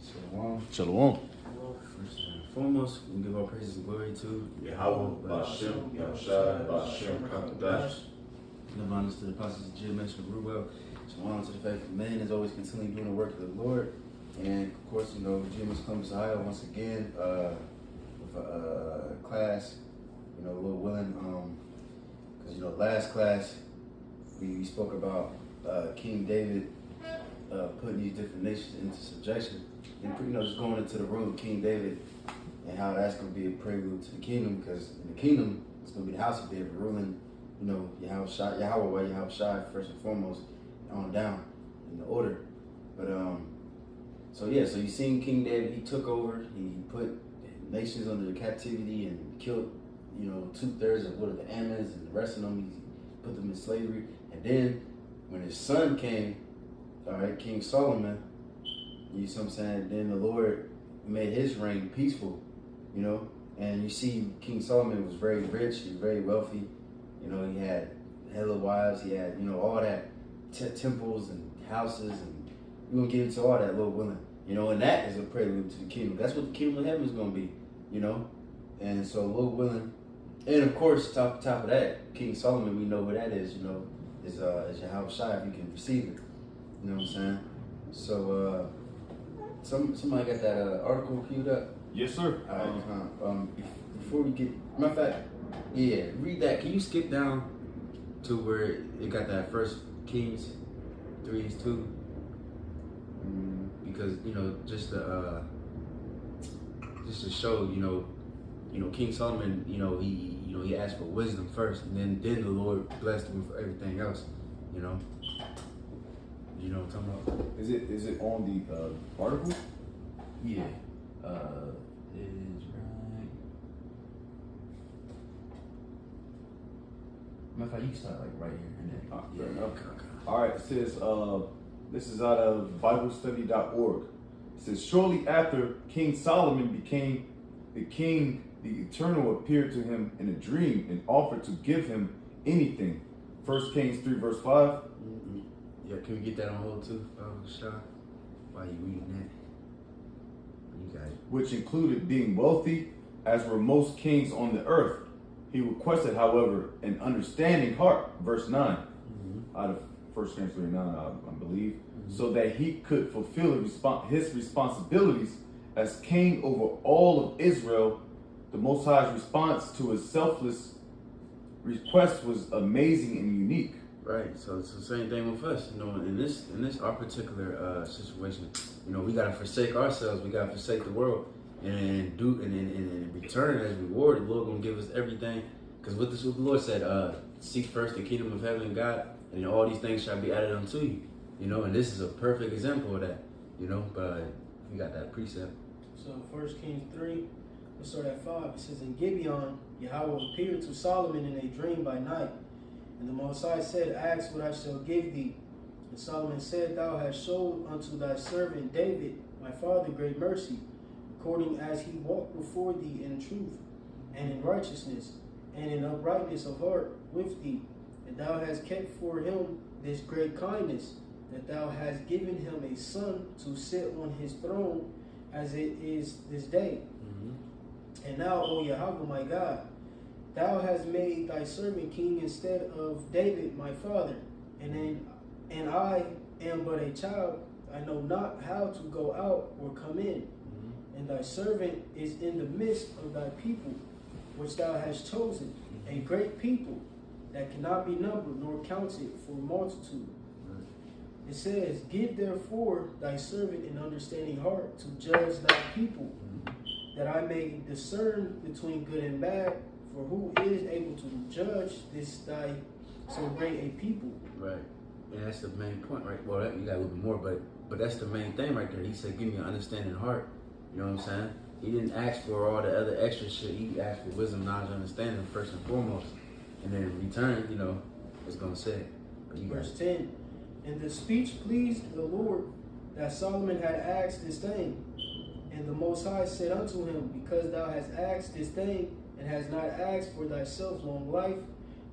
Shalom. Shalom. First and foremost, we give our praises and glory to Yahweh, Ba'ashem, Yahushua, Ba'ashem, Kakadash. and abundance to the apostles of Jim, Minister Rubel. Shalom to the faithful men as always continuing doing the work of the Lord. And of course, Jim is Columbus, Ohio once again with a class, Lord willing, because last class we spoke about King David putting these different nations into subjection, and just going into the rule of King David and how that's going to be a prelude to the kingdom, because in the kingdom it's going to be the house of David ruling, Yahweh first and foremost, on down in the order. But so you seen King David, he took over, he put nations under captivity and killed 2/3 of the Ammons and the rest of them. He put them in slavery, and then when his son came, King Solomon, you see what I'm saying, then the Lord made his reign peaceful, and you see King Solomon was very rich, he was very wealthy, he had hella wives, he had, all that, temples and houses, and we're going to get into all that, Lord willing, and that is a prelude to the kingdom. That's what the kingdom of heaven is going to be, and so Lord willing, and of course, top of that, King Solomon, we know who that is, is Yahushua, if you can receive it. You know what I'm saying? So, somebody got that article queued up? Yes, sir. All right, before we get, matter of fact, read that. Can you skip down to where it got that first Kings 3:2? Because just to show, King Solomon, he asked for wisdom first, and then the Lord blessed him for everything else, You know what I'm talking about? Is it on the article? Yeah. Is right. Matter of fact, you can start right here and then. Okay. All right. It says this is out of BibleStudy.org. It says shortly after King Solomon became the king, the Eternal appeared to him in a dream and offered to give him anything. 1 Kings 3 verse 5. Mm-hmm. Yeah, can we get that on hold too, Shah? While you reading that? You got it. Which included being wealthy, as were most kings on the earth. He requested, however, an understanding heart, verse 9, out of 1 Kings 3:9, I believe, so that he could fulfill his responsibilities as king over all of Israel. The Most High's response to his selfless request was amazing and unique. Right, so it's the same thing with us. In this our particular situation, we gotta forsake ourselves. We gotta forsake the world, and in return as reward, the Lord gonna give us everything. Because what the Lord said, seek first the kingdom of heaven and God, and all these things shall be added unto you. And this is a perfect example of that. But we got that precept. So 1 Kings 3, let's start at 5. It says, in Gibeon, Yahweh appeared to Solomon in a dream by night. And the Most High said, ask what I shall give thee. And Solomon said, thou hast showed unto thy servant David, my father, great mercy, according as he walked before thee in truth, and in righteousness, and in uprightness of heart with thee. And thou hast kept for him this great kindness, that thou hast given him a son to sit on his throne, as it is this day. And now, O Yahweh, my God, thou hast made thy servant king instead of David my father, and I am but a child. I know not how to go out or come in. And thy servant is in the midst of thy people, which thou hast chosen, a great people that cannot be numbered nor counted for multitude. It says, give therefore thy servant an understanding heart to judge thy people, that I may discern between good and bad. For who is able to judge this thy so great a people? Right. And that's the main point, right? Well, you got a little bit more, but that's the main thing right there. He said, give me an understanding heart. You know what I'm saying? He didn't ask for all the other extra shit. He asked for wisdom, knowledge, understanding first and foremost. And then in return, it's going to say. Verse 10, and the speech pleased the Lord, that Solomon had asked this thing. And the Most High said unto him, because thou hast asked this thing, and hast not asked for thyself long life,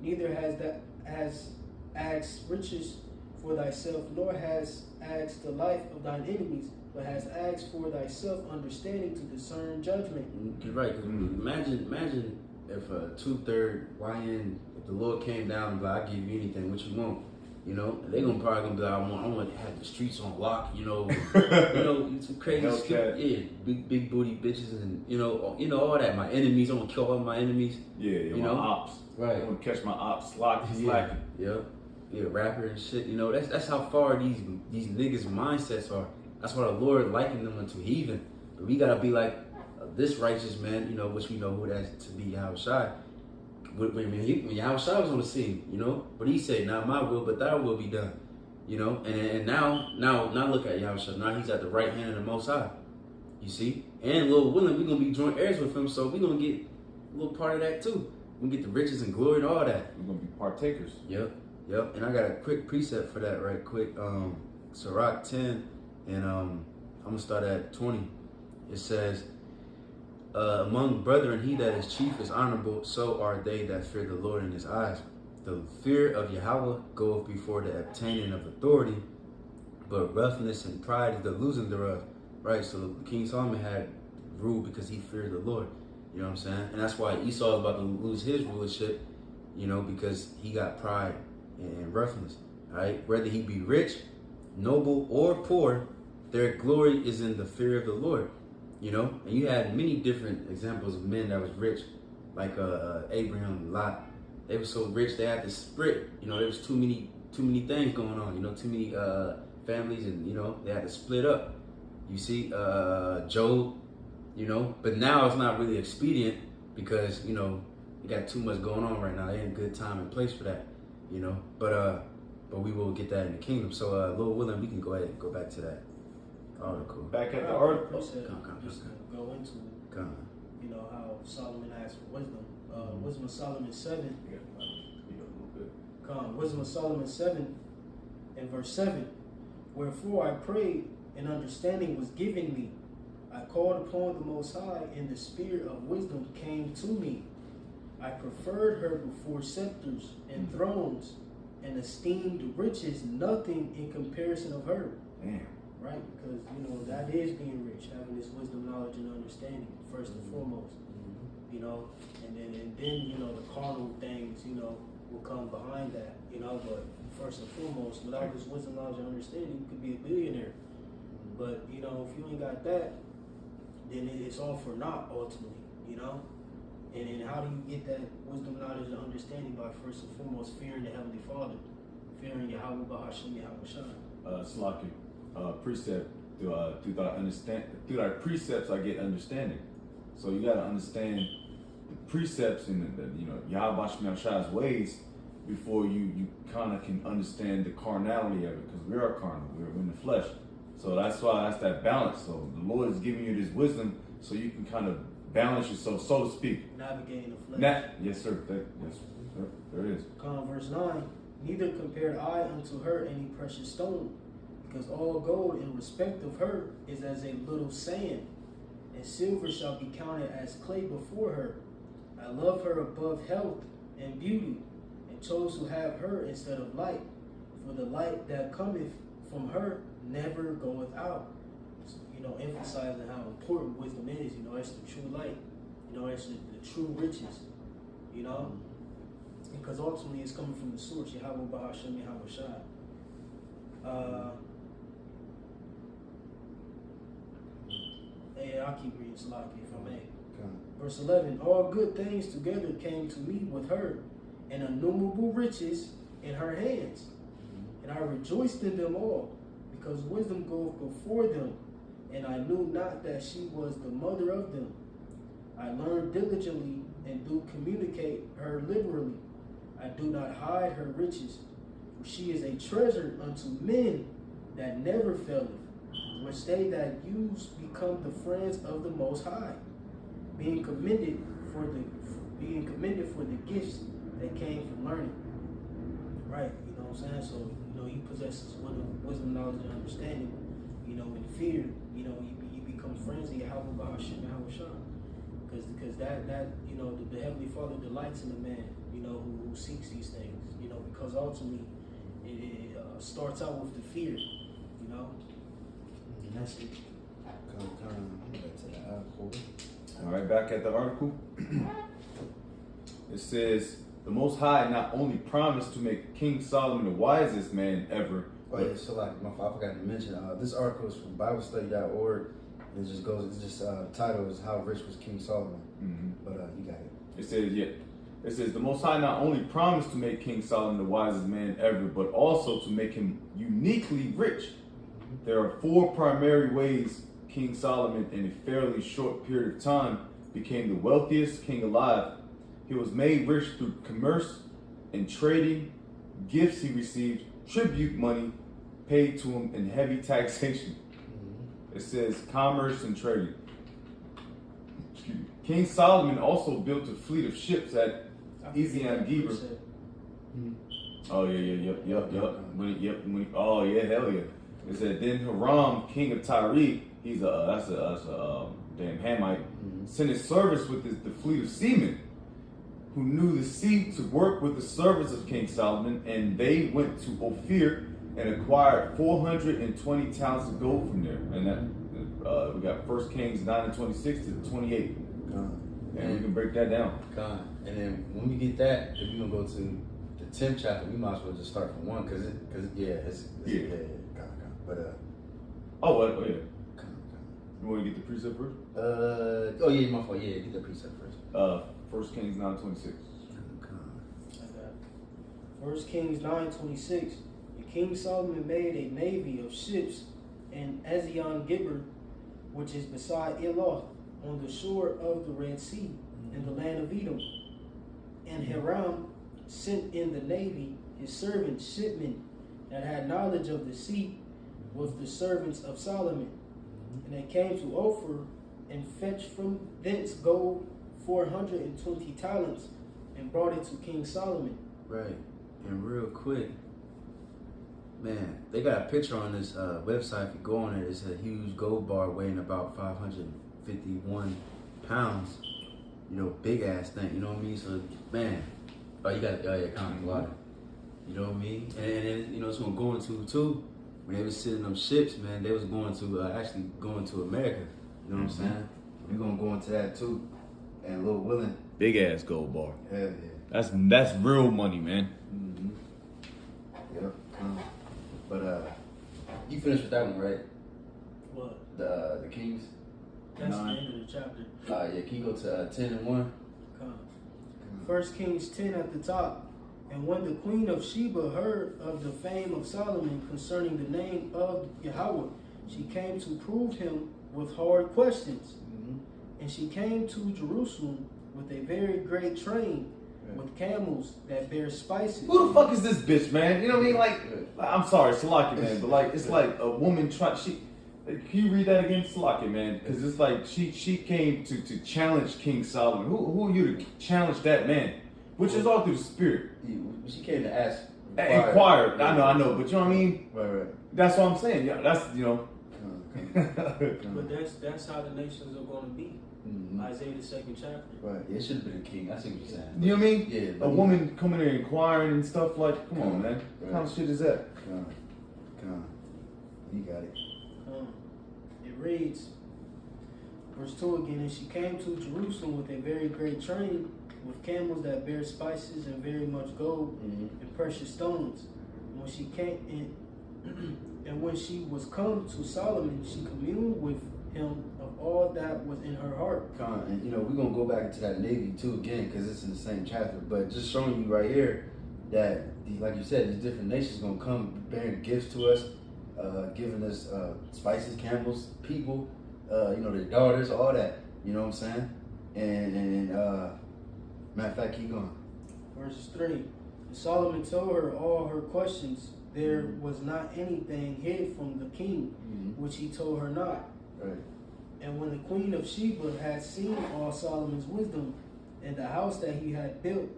neither has asked riches for thyself, nor has asked the life of thine enemies, but has asked for thyself understanding to discern judgment. You're right. 'Cause imagine if a 2/3 YN, if the Lord came down and be like, I give you anything, what you want? You know, they probably gonna be like, I want to have the streets on lock. You know, some crazy Hellcat. yeah, big booty bitches, and you know all that. My enemies, I'm gonna kill all my enemies. Yeah, You my know? ops. Right. I'm gonna catch my ops slacking. Yeah, rapper and shit. You know, that's how far these niggas' mindsets are. That's why the Lord likened them unto heathen. But we gotta be like this righteous man, you know, which we know who that's to be Yahushua. When Yahushua was on the scene, you know, but he said, "Not my will, but thy will be done." You know, and now look at Yahushua. Now he's at the right hand of the Most High. You see, and Lord willing, we're gonna be joint heirs with him, so we're gonna get a little part of that too. We get the riches and glory and all that. We're gonna be partakers. Yep. And I got a quick precept for that right quick. Sirach 10, and I'm gonna start at 20. It says, among brethren, he that is chief is honorable, so are they that fear the Lord in his eyes. The fear of Yahweh goeth before the obtaining of authority, but roughness and pride is the losing thereof. Right, so King Solomon had rule because he feared the Lord. You know what I'm saying? And that's why Esau is about to lose his rulership, you know, because he got pride and roughness. All right, whether he be rich, noble, or poor, their glory is in the fear of the Lord. You know, and you had many different examples of men that was rich, like Abraham and Lot. They were so rich they had to split. You know, there was too many things going on. You know, too many families, and you know they had to split up. You see, Job. You know, but now it's not really expedient because you know you got too much going on right now. They ain't a good time and place for that. You know, but we will get that in the kingdom. So, Lord willing, we can go ahead and go back to that article. Back at the article. Come. Just gonna go into, you know, how Solomon asked for wisdom. Wisdom of Solomon 7. Wisdom of Solomon 7 and verse 7. Wherefore I prayed, and understanding was given me. I called upon the Most High, and the spirit of wisdom came to me. I preferred her before scepters and thrones, and esteemed riches nothing in comparison of her. Damn. Right? Because, you know, that is being rich, having this wisdom, knowledge, and understanding, first and foremost. You know, and then you know, the carnal things, you know, will come behind that, you know, but first and foremost, without this wisdom, knowledge, and understanding, you could be a billionaire. But, you know, if you ain't got that, then it's all for naught, ultimately, you know? And how do you get that wisdom, knowledge, and understanding? By first and foremost fearing the Heavenly Father, fearing Yahweh Bahasham Yahweh Slaki, precept through thy precepts I get understanding. So you gotta understand the precepts and the you know Yahweh Shai's ways before you kind of can understand the carnality of it, because we are carnal, we're in the flesh. So that's why that's that balance. So the Lord is giving you this wisdom so you can kind of balance yourself, so to speak. Navigating the flesh. Yes, sir. Yes, sir. There is. Verse 9. Neither compared I unto her any precious stone, because all gold in respect of her is as a little sand, and silver shall be counted as clay before her. I love her above health and beauty, and chose to have her instead of light, for the light that cometh from her never goeth out. So, you know, emphasizing how important wisdom is. You know, it's the true light. You know, it's the true riches. You know, because ultimately it's coming from the source, Yahweh Bahasham Yahweh Shai. I'll keep reading Salaki if I may. Verse 11, all good things together came to me with her, and innumerable riches in her hands. And I rejoiced in them all, because wisdom goeth before them, and I knew not that she was the mother of them. I learned diligently, and do communicate her liberally. I do not hide her riches, for she is a treasure unto men that never faileth, which they that use become the friends of the Most High, being commended for the gifts that came from learning. Right, you know what I'm saying? So, you know, he possesses wisdom, knowledge, and understanding. You know, in fear, you know, you become friends of Yahweh Bahasham Yahweh Shai. Because that you know, the Heavenly Father delights in the man, you know, who seeks these things, you know, because ultimately starts out with the fear, you know, and that's it. Back to the article. All right, back at the article. It says, the Most High not only promised to make King Solomon the wisest man ever. Oh yeah, so like I forgot to mention, this article is from BibleStudy.org. It just goes. It's just the title is "How Rich Was King Solomon." But you got it. It says, it says, the Most High not only promised to make King Solomon the wisest man ever, but also to make him uniquely rich. There are 4 primary ways King Solomon, in a fairly short period of time, became the wealthiest king alive. He was made rich through commerce and trading, gifts he received, tribute money paid to him, and heavy taxation. It says commerce and trading. Excuse me. King Solomon also built a fleet of ships at Ezion-Geber. Oh yeah. Oh yeah, hell yeah. It said then Hiram, king of Tyre, he's that's a damn Hamite, sent his servants with the fleet of seamen who knew the sea to work with the servants of King Solomon, and they went to Ophir and acquired 420 talents of gold from there. And that we got 1 Kings 9:26 to 28. And we can break that down. And then when we get that, if we're gonna go to the 10th chapter, we might as well just start from 1 because it's But Oh, what? Oh, yeah. You want to get the precept first? Oh yeah, my fault. Yeah, get the precept first. 1 Kings 9:26. Okay. 1 Kings 9:26. And King Solomon made a navy of ships in Ezion-Geber, which is beside Eloth, on the shore of the Red Sea, in the land of Edom. And Hiram sent in the navy his servants, shipmen that had knowledge of the sea, with the servants of Solomon. And they came to Ophir and fetched from thence gold 420 talents and brought it to King Solomon. Right. And real quick, man, they got a picture on this website. If you go on it, it's a huge gold bar weighing about 551 pounds. You know, big ass thing. You know what I mean? So, man, you got kind of water. You know what I mean? And you know, it's gonna go into too. When they was sitting on ships, man, they was going to actually going to America. You know what I'm saying? We're gonna go into that too. And Lil Willin. Big ass gold bar. Hell yeah. That's real money, man. Yep. But you finished with that one, right? What? The Kings. That's the end of the chapter. Yeah. Can you go to 10 and 1? Come. 1 Kings 10 at the top. And when the queen of Sheba heard of the fame of Solomon concerning the name of Yahweh, she came to prove him with hard questions. And she came to Jerusalem with a very great train, with camels that bear spices. Who the fuck is this bitch, man? You know what I mean? Like, I'm sorry, Salaki, man, but like, it's like a woman can you read that again, Salaki, man? Because it's like she came to challenge King Solomon. Who are you to challenge that man? Which is all through the spirit. She came to ask. Inquire. I know, but you know what I mean? Right. That's what I'm saying. Yeah, that's, you know. But that's how the nations are going to be. Isaiah the 2nd chapter. Right. Yeah, it should have been a king. I see what you're saying. You know what I mean? Yeah. A woman coming in inquiring and stuff like, come on, man. What kind of shit is that? Come on. You got it. It reads, verse 2 again, and she came to Jerusalem with a very great train, with camels that bear spices and very much gold and precious stones. And when she came in, and when she was come to Solomon, she communed with him of all that was in her heart. And you know, we're gonna go back into that navy too again because it's in the same chapter. But just showing you right here that, like you said, these different nations gonna come bearing gifts to us, giving us spices, camels, people, you know, their daughters, all that. You know what I'm saying? And matter of fact, keep going. Verse 3. And Solomon told her all her questions. There was not anything hid from the king, which he told her not. Right. And when the queen of Sheba had seen all Solomon's wisdom, and the house that he had built,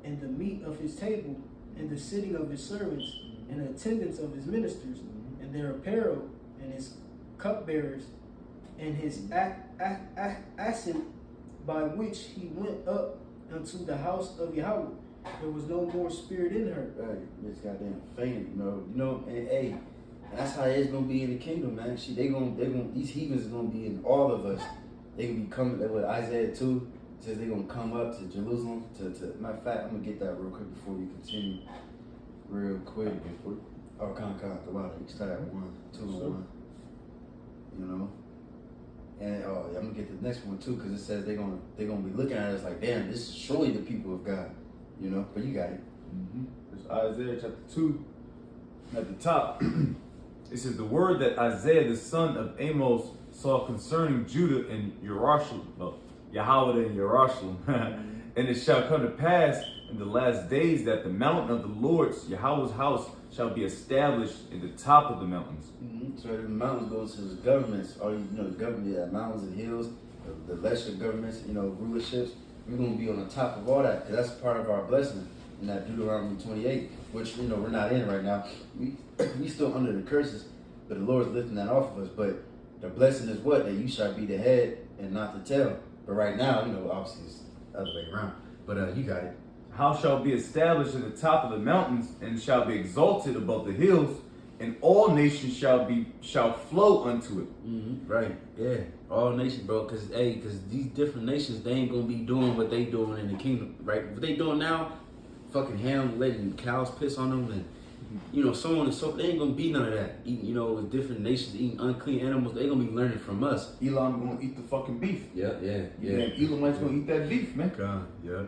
and the meat of his table, and the sitting of his servants, and the attendance of his ministers, and their apparel, and his cupbearers, and his ascent by which he went up unto the house of Yahweh, there was no more spirit in her. Right, it's goddamn fainted, and hey, that's how it's gonna be in the kingdom, man. They gonna these heathens is gonna be in all of us. They gonna be coming. With Isaiah 2 says they gonna come up to Jerusalem. Matter of fact, I'm gonna get that real quick before we continue. Real quick. Oh, the water. You start at 1, 2, and 1. And I'm gonna get the next one too, because it says they're gonna be looking at us like, damn, this is surely the people of God, But you got it. It's Isaiah chapter 2 at the top. It says the word that Isaiah the son of Amos saw concerning Judah and Jerusalem, Yahweh and Jerusalem, and it shall come to pass in the last days that the mountain of the Lord's Yahweh's house shall be established in the top of the mountains. So the mountains goes to the governments, or the government, mountains and hills, the lesser governments, rulerships. We're gonna be on the top of all that, because that's part of our blessing in that Deuteronomy 28, which we're not in right now. We still under the curses, but the Lord's lifting that off of us. But the blessing is what? That you shall be the head and not the tail. But right now, obviously it's the other way around. But you got it. House shall be established in the top of the mountains, and shall be exalted above the hills, and all nations shall flow unto it. Mm-hmm. Right, yeah, all nations, bro. Because these different nations, they ain't gonna be doing what they doing in the kingdom, right? What they doing now, fucking ham, letting cows piss on them, and so on and so. They ain't gonna be none of that. Eating, with different nations eating unclean animals. They gonna be learning from us. Elam gonna eat the fucking beef. Yeah. And Elamites gonna eat that beef, man. God, yeah.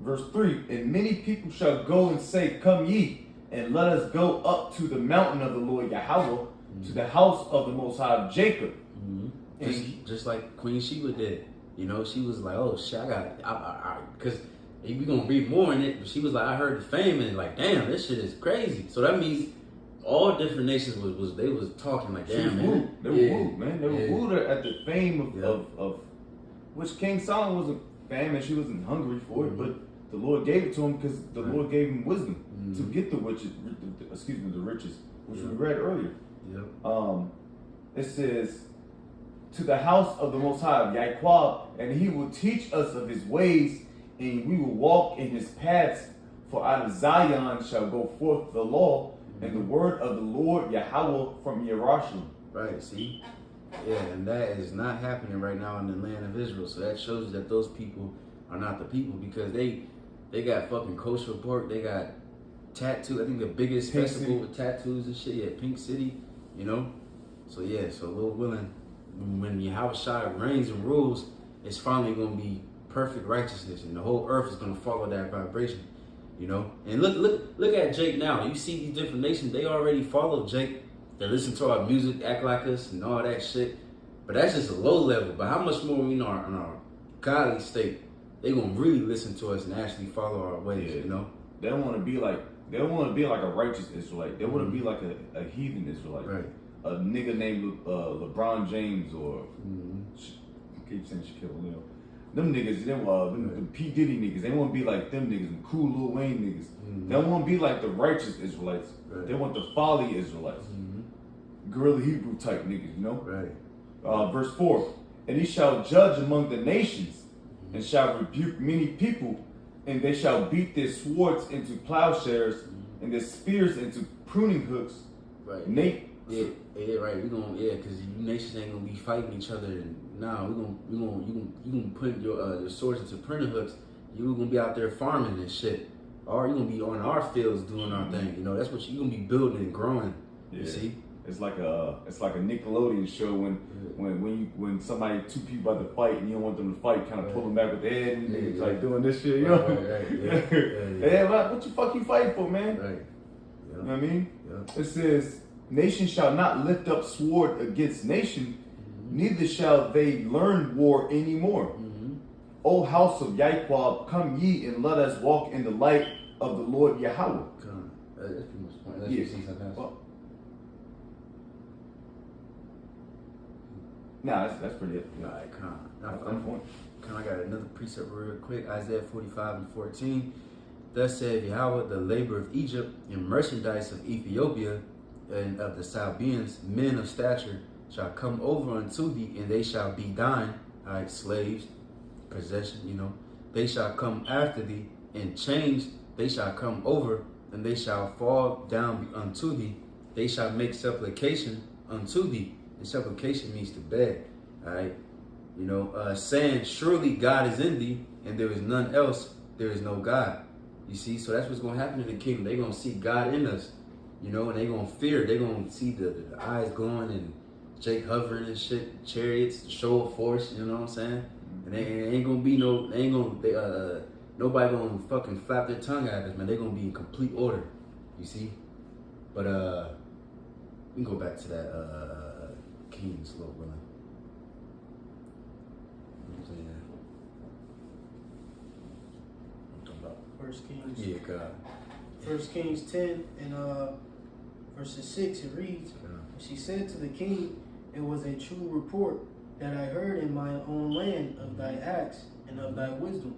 Verse 3, and many people shall go and say, come ye, and let us go up to the mountain of the Lord Yahweh, to the house of the Most High of Jacob. Mm-hmm. Just like Queen Sheba did. She was like, oh shit, I got it. Because we're going to read more in it, but she was like, I heard the fame, and like, damn, this shit is crazy. So that means all different nations was talking like, damn, man. They were wooed, man. They were wooed at the fame of which King Solomon wasn't famine, she wasn't hungry for it, but the Lord gave it to him because the Lord gave him wisdom to get the riches, which we read earlier. It says, to the house of the Most High of Yahweh, and he will teach us of his ways, and we will walk in his paths. For out of Zion shall go forth the law, and the word of the Lord Yahweh from Jerusalem. Right, see? Yeah, and that is not happening right now in the land of Israel. So that shows you that those people are not the people, because they got fucking kosher pork, they got tattoo. I think the biggest Pink festival City. with tattoos and shit, yeah, Pink City, So yeah, so Lord willing, when Yahweh Shai reigns and rules, it's finally gonna be perfect righteousness, and the whole earth is gonna follow that vibration, And look at Jake now. You see these different nations, they already follow Jake. They listen to our music, act like us, and all that shit. But that's just a low level. But how much more in our godly state, they gonna really listen to us and actually follow our ways, They don't want to be like a righteous Israelite. They want to be like a heathen Israelite. Right. A nigga named LeBron James or I keep saying Shaquille O'Neal. Them niggas, them P. Diddy niggas, they want to be like them niggas, them cool Lil Wayne niggas. They don't want to be like the righteous Israelites. Right. They want the folly Israelites. Guerrilla Hebrew type niggas, Right. Verse 4, and he shall judge among the nations, and shall rebuke many people, and they shall beat their swords into plowshares, and their spears into pruning hooks. Right. Yeah, right. Because you nations ain't gonna be fighting each other. And you gonna put your swords into pruning hooks. You gonna be out there farming and shit, or you gonna be on our fields doing our thing. That's what you gonna be building and growing. Yeah. You see. It's like a Nickelodeon show when somebody, two people about to fight and you don't want them to fight, kind of pull them back with their head and niggas like doing this shit, Right. What the fuck you fighting for, man? Right. You know what I mean? Yeah. It says, nation shall not lift up sword against nation, neither shall they learn war anymore. O house of Yahweh, come ye and let us walk in the light of the Lord Yahweh. Come. That's pretty much the point. Unless you see something else. Nah, that's pretty it. Alright, That's on point. I got another precept real quick. Isaiah 45:14. Thus said Yahweh, the labor of Egypt and merchandise of Ethiopia and of the Sabaeans, men of stature, shall come over unto thee, and they shall be thine, slaves, possession, They shall come after thee, and change, they shall come over, and they shall fall down unto thee. They shall make supplication unto thee. And supplication means to beg. All right. You know, saying, surely God is in thee, and there is none else. There is no God. You see, so that's what's going to happen in the kingdom. They're going to see God in us, you know, and they're going to fear. They're going to see the eyes glowing and Jake hovering and shit, chariots, the show of force, you know what I'm saying? And they ain't going to be nobody going to fucking flap their tongue at us, man. They're going to be in complete order, you see? But, we can go back to that, Kings, Lord willing. First Kings. Yeah, God. First Kings 10 and verses 6, it reads, she said to the king, it was a true report that I heard in my own land of thy acts and of thy wisdom.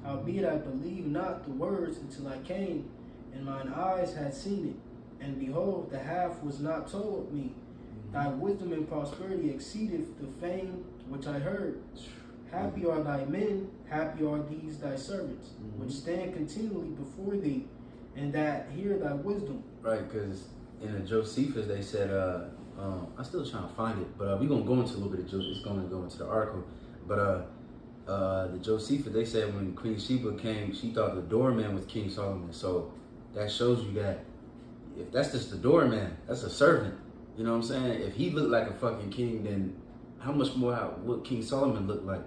Howbeit I believed not the words until I came, and mine eyes had seen it. And behold, the half was not told me. Thy wisdom and prosperity exceedeth the fame which I heard. Happy are thy men, happy are these thy servants, which stand continually before thee, and that hear thy wisdom. Right, because in the Josephus they said, I'm still trying to find it, but we're going to go into a little bit of Josephus. It's going to go into the article. But the Josephus, they said when Queen Sheba came, she thought the doorman was King Solomon. So that shows you that if that's just the doorman, that's a servant. You know what I'm saying? If he looked like a fucking king, then how much more would King Solomon look like?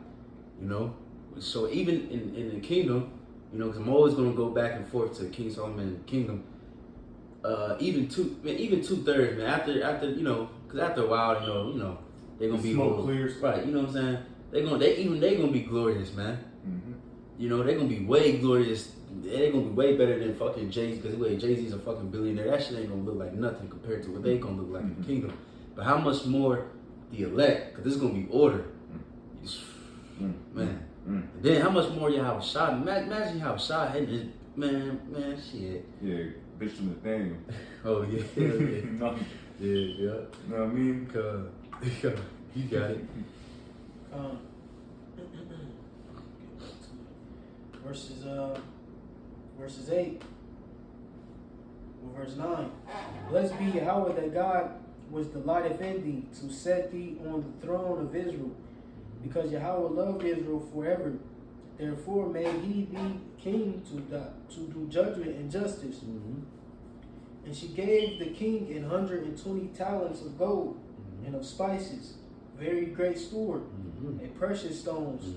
You know? So even in the kingdom, you know, because I'm always going to go back and forth to King Solomon kingdom. Even 2/3, man. After you know, because after a while, you know, they're gonna be smoke clears, right? You know what I'm saying? They gonna be glorious, man. You know, they're gonna be way glorious. They're gonna be way better than fucking Jay-Z, because Jay-Z's a fucking billionaire. That shit ain't gonna look like nothing compared to what they gonna look like in the kingdom. But how much more the elect? Because this is gonna be order, man. And then how much more y'all shot? Imagine how shot hitting his man, shit. Yeah. Bishop Nathaniel. Oh yeah, No. yeah. You know what I mean? You got it. Verses 8 or verse 9. Blessed be Yahweh that God was delighted in thee to set thee on the throne of Israel, because Yahweh loved Israel forever. Therefore made he thee king to do judgment and justice. And she gave the king 120 talents of gold and of spices, very great store, and precious stones.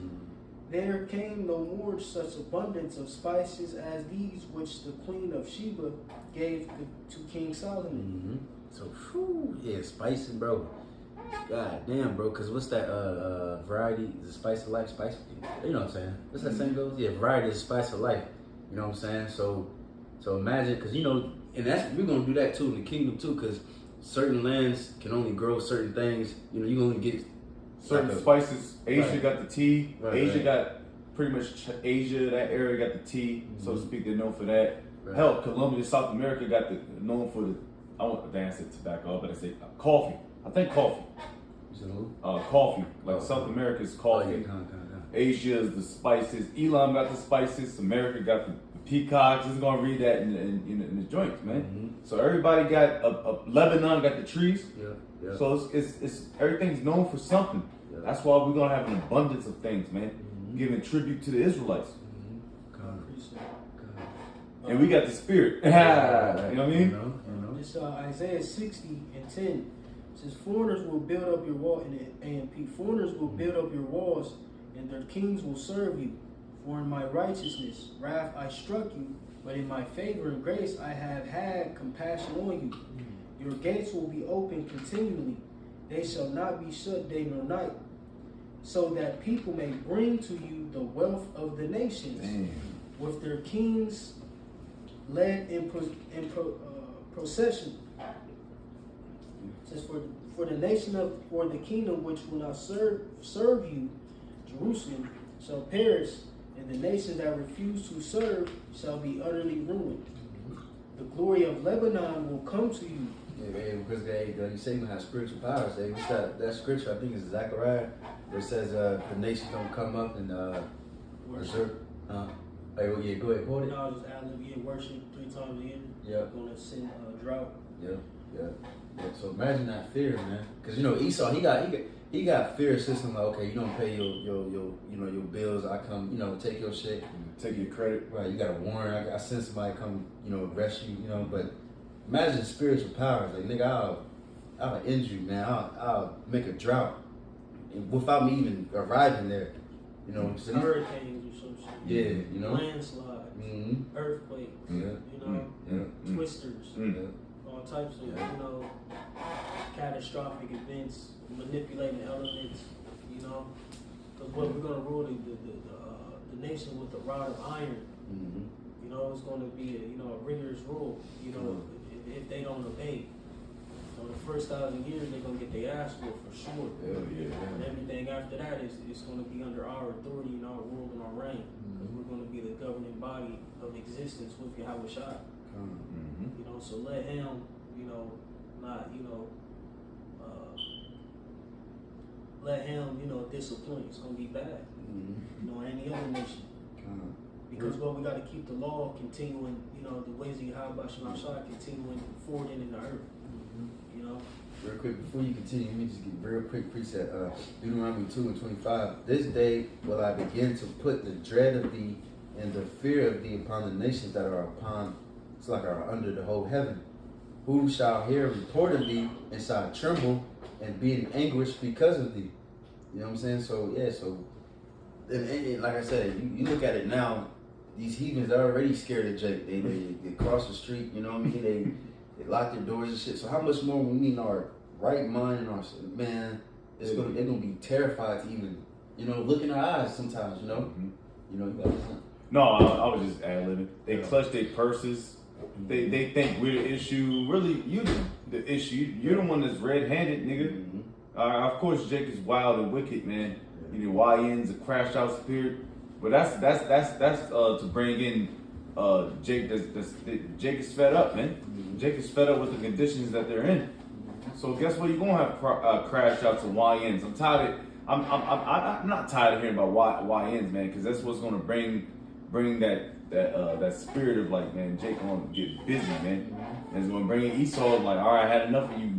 There came no more such abundance of spices as these which the queen of Sheba gave to King Solomon. So, yeah, spicy, bro. God damn, bro. Because what's that variety? The spice of life, spice. You know what I'm saying? What's that saying goes? Yeah, variety is spice of life. You know what I'm saying? So imagine, because you know, and we're gonna do that too in the kingdom too, because certain lands can only grow certain things. You know, you only get certain spices. Asia got the tea. Right, Asia right. got pretty much Asia. That area got the tea, so to speak. They're known for that. Right. Hell, Colombia, South America got known for the. I want to dance it tobacco, but I say coffee. I think coffee. Coffee. Like South America's coffee. Asia is the spices. Elam got the spices. America got the peacocks. Just gonna read that in the joints, man. So everybody got Lebanon got the trees. Yeah. So it's everything's known for something. Yeah. That's why we're gonna have an abundance of things, man. Giving tribute to the Israelites. And we got the spirit. You know what I mean? You know. It's Isaiah 60:10. Says, foreigners will build up your wall in the AMP. Foreigners will build up your walls, and their kings will serve you. For in my righteousness, wrath I struck you, but in my favor and grace I have had compassion on you. Your gates will be open continually; they shall not be shut day nor night, so that people may bring to you the wealth of the nations, with their kings led in procession. It says, for the nation or the kingdom which will not serve you, Jerusalem, shall perish, and the nations that refuse to serve shall be utterly ruined. The glory of Lebanon will come to you. Yeah, because you say you have spiritual powers. What's that scripture? I think it's Zechariah, where it says the nations don't come up and preserve. Hey, well, yeah, go ahead, quote it. No, I was just ad-lib, yeah, worship 3 times a year. Yeah. Gonna send drought. Yeah. So imagine that fear, man. Because you know Esau, he got fear system. Like, okay, you don't pay your bills. I come, take your shit. Take your credit. Right, you got a warrant. I send somebody come, arrest you. But imagine spiritual powers. Like nigga, I'll end you, man. I'll make a drought without me even arriving there. So Hurricanes or some shit. Yeah, Landslides, Mm-hmm. earthquakes, Yeah. twisters, all types of, catastrophic events, manipulating elements, because what we're going to rule the nation with a rod of iron, it's going to be a rigorous rule, if they don't obey. So the first 1,000 years, they're going to get their ass whooped for sure. Hell yeah. And everything after that is going to be under our authority and our rule and our reign. Because we're going to be the governing body of existence with Yahweh Shai. So let him, not, let him, discipline. It's going to be bad. Any other nation. Because we got to keep the law continuing, the ways of Yahweh Shai continuing forward in the earth. Real quick, before you continue, let me just get real quick precept. Deuteronomy 2:25. This day will I begin to put the dread of thee and the fear of thee upon the nations that are are under the whole heaven. Who shall hear a report of thee and shall tremble and be in anguish because of thee? You know what I'm saying? So yeah, and like I said, you look at it now. These heathens are already scared of Jake. They cross the street. You know what I mean? They lock their doors and shit. So how much more when we in our right mind and our man, they're gonna be terrified to even, look in our eyes sometimes. You got something. No, I was just ad-libbing. They clutch their purses. They think we're the issue. Really, you the issue. You're the one that's red-handed, nigga. Of course, Jake is wild and wicked, man. YN's a crash out spirit. But that's to bring in Jake. Jake is fed up, man. Jake is fed up with the conditions that they're in. So guess what? You're gonna have crash outs and YNs. I'm tired of. I'm not tired of hearing about YNs, man, because that's what's gonna bring that spirit of like, man, Jake gonna get busy, man. And it's gonna bring in Esau like, all right, I had enough of you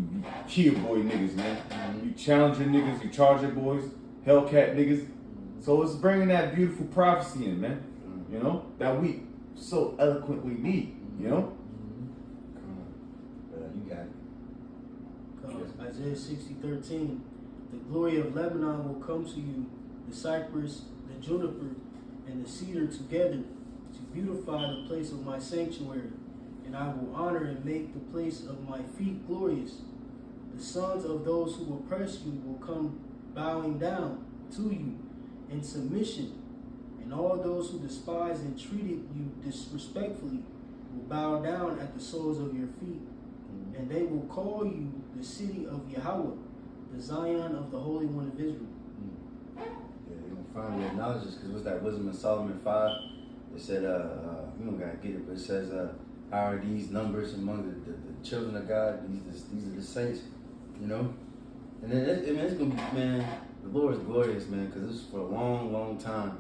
kill boy niggas, man. You challenger niggas, you charger boys, Hellcat niggas. So it's bringing that beautiful prophecy in, man. That we so eloquently need, You got it. Isaiah 60:13. The glory of Lebanon will come to you, the cypress, the juniper, and the cedar together to beautify the place of my sanctuary. And I will honor and make the place of my feet glorious. The sons of those who oppress you will come bowing down to you in submission, and all those who despise and treated you disrespectfully will bow down at the soles of your feet, and they will call you the city of Yahweh, the Zion of the Holy One of Israel. Yeah, you're gonna finally acknowledge this, because what's that Wisdom in Solomon 5? It said, we don't gotta get it, but it says, how are these numbers among the children of God? These are the saints, And then it's gonna be, man, the Lord is glorious, man, because this is for a long, long time.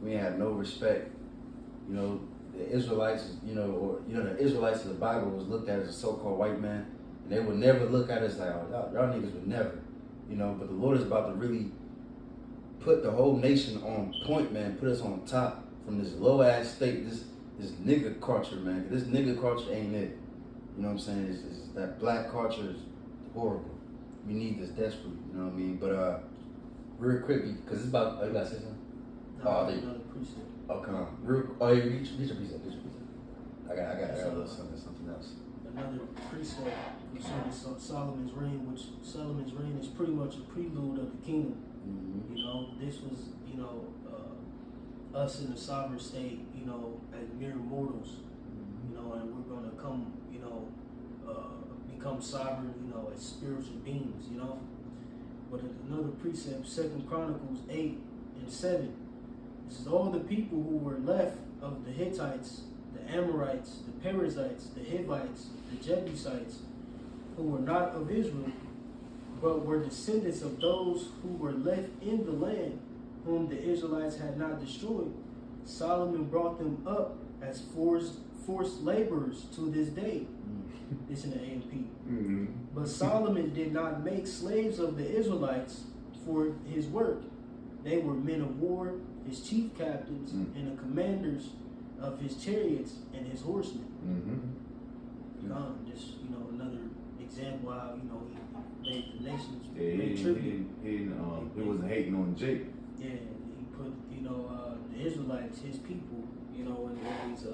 We ain't had no respect. The Israelites, the Israelites of the Bible was looked at as a so-called white man, and they would never look at us like, oh, y'all niggas would never, but the Lord is about to really put the whole nation on point, man, put us on top from this low-ass state, this nigga culture, man. This nigga culture ain't it. You know what I'm saying? It's that black culture is horrible. We need this desperately, you know what I mean? But real quick, because it's about, you gotta say something? Another precept. Oh, come on. Get your precept. I got a little something else. Another precept concerning Solomon's reign, which Solomon's reign is pretty much a prelude of the kingdom. This was, us in the sovereign state, as mere mortals, and we're going to come, become sovereign, as spiritual beings, But another precept, 2 Chronicles 8:7. This is all the people who were left of the Hittites, the Amorites, the Perizzites, the Hivites, the Jebusites, who were not of Israel, but were descendants of those who were left in the land, whom the Israelites had not destroyed, Solomon brought them up as forced laborers to this day. This in the AMP. Mm-hmm. But Solomon did not make slaves of the Israelites for his work. They were men of war, his chief captains, and the commanders of his chariots and his horsemen. Just another example how he made the nations pay tribute. He wasn't hating on Jake. Yeah, he put the Israelites, his people, in these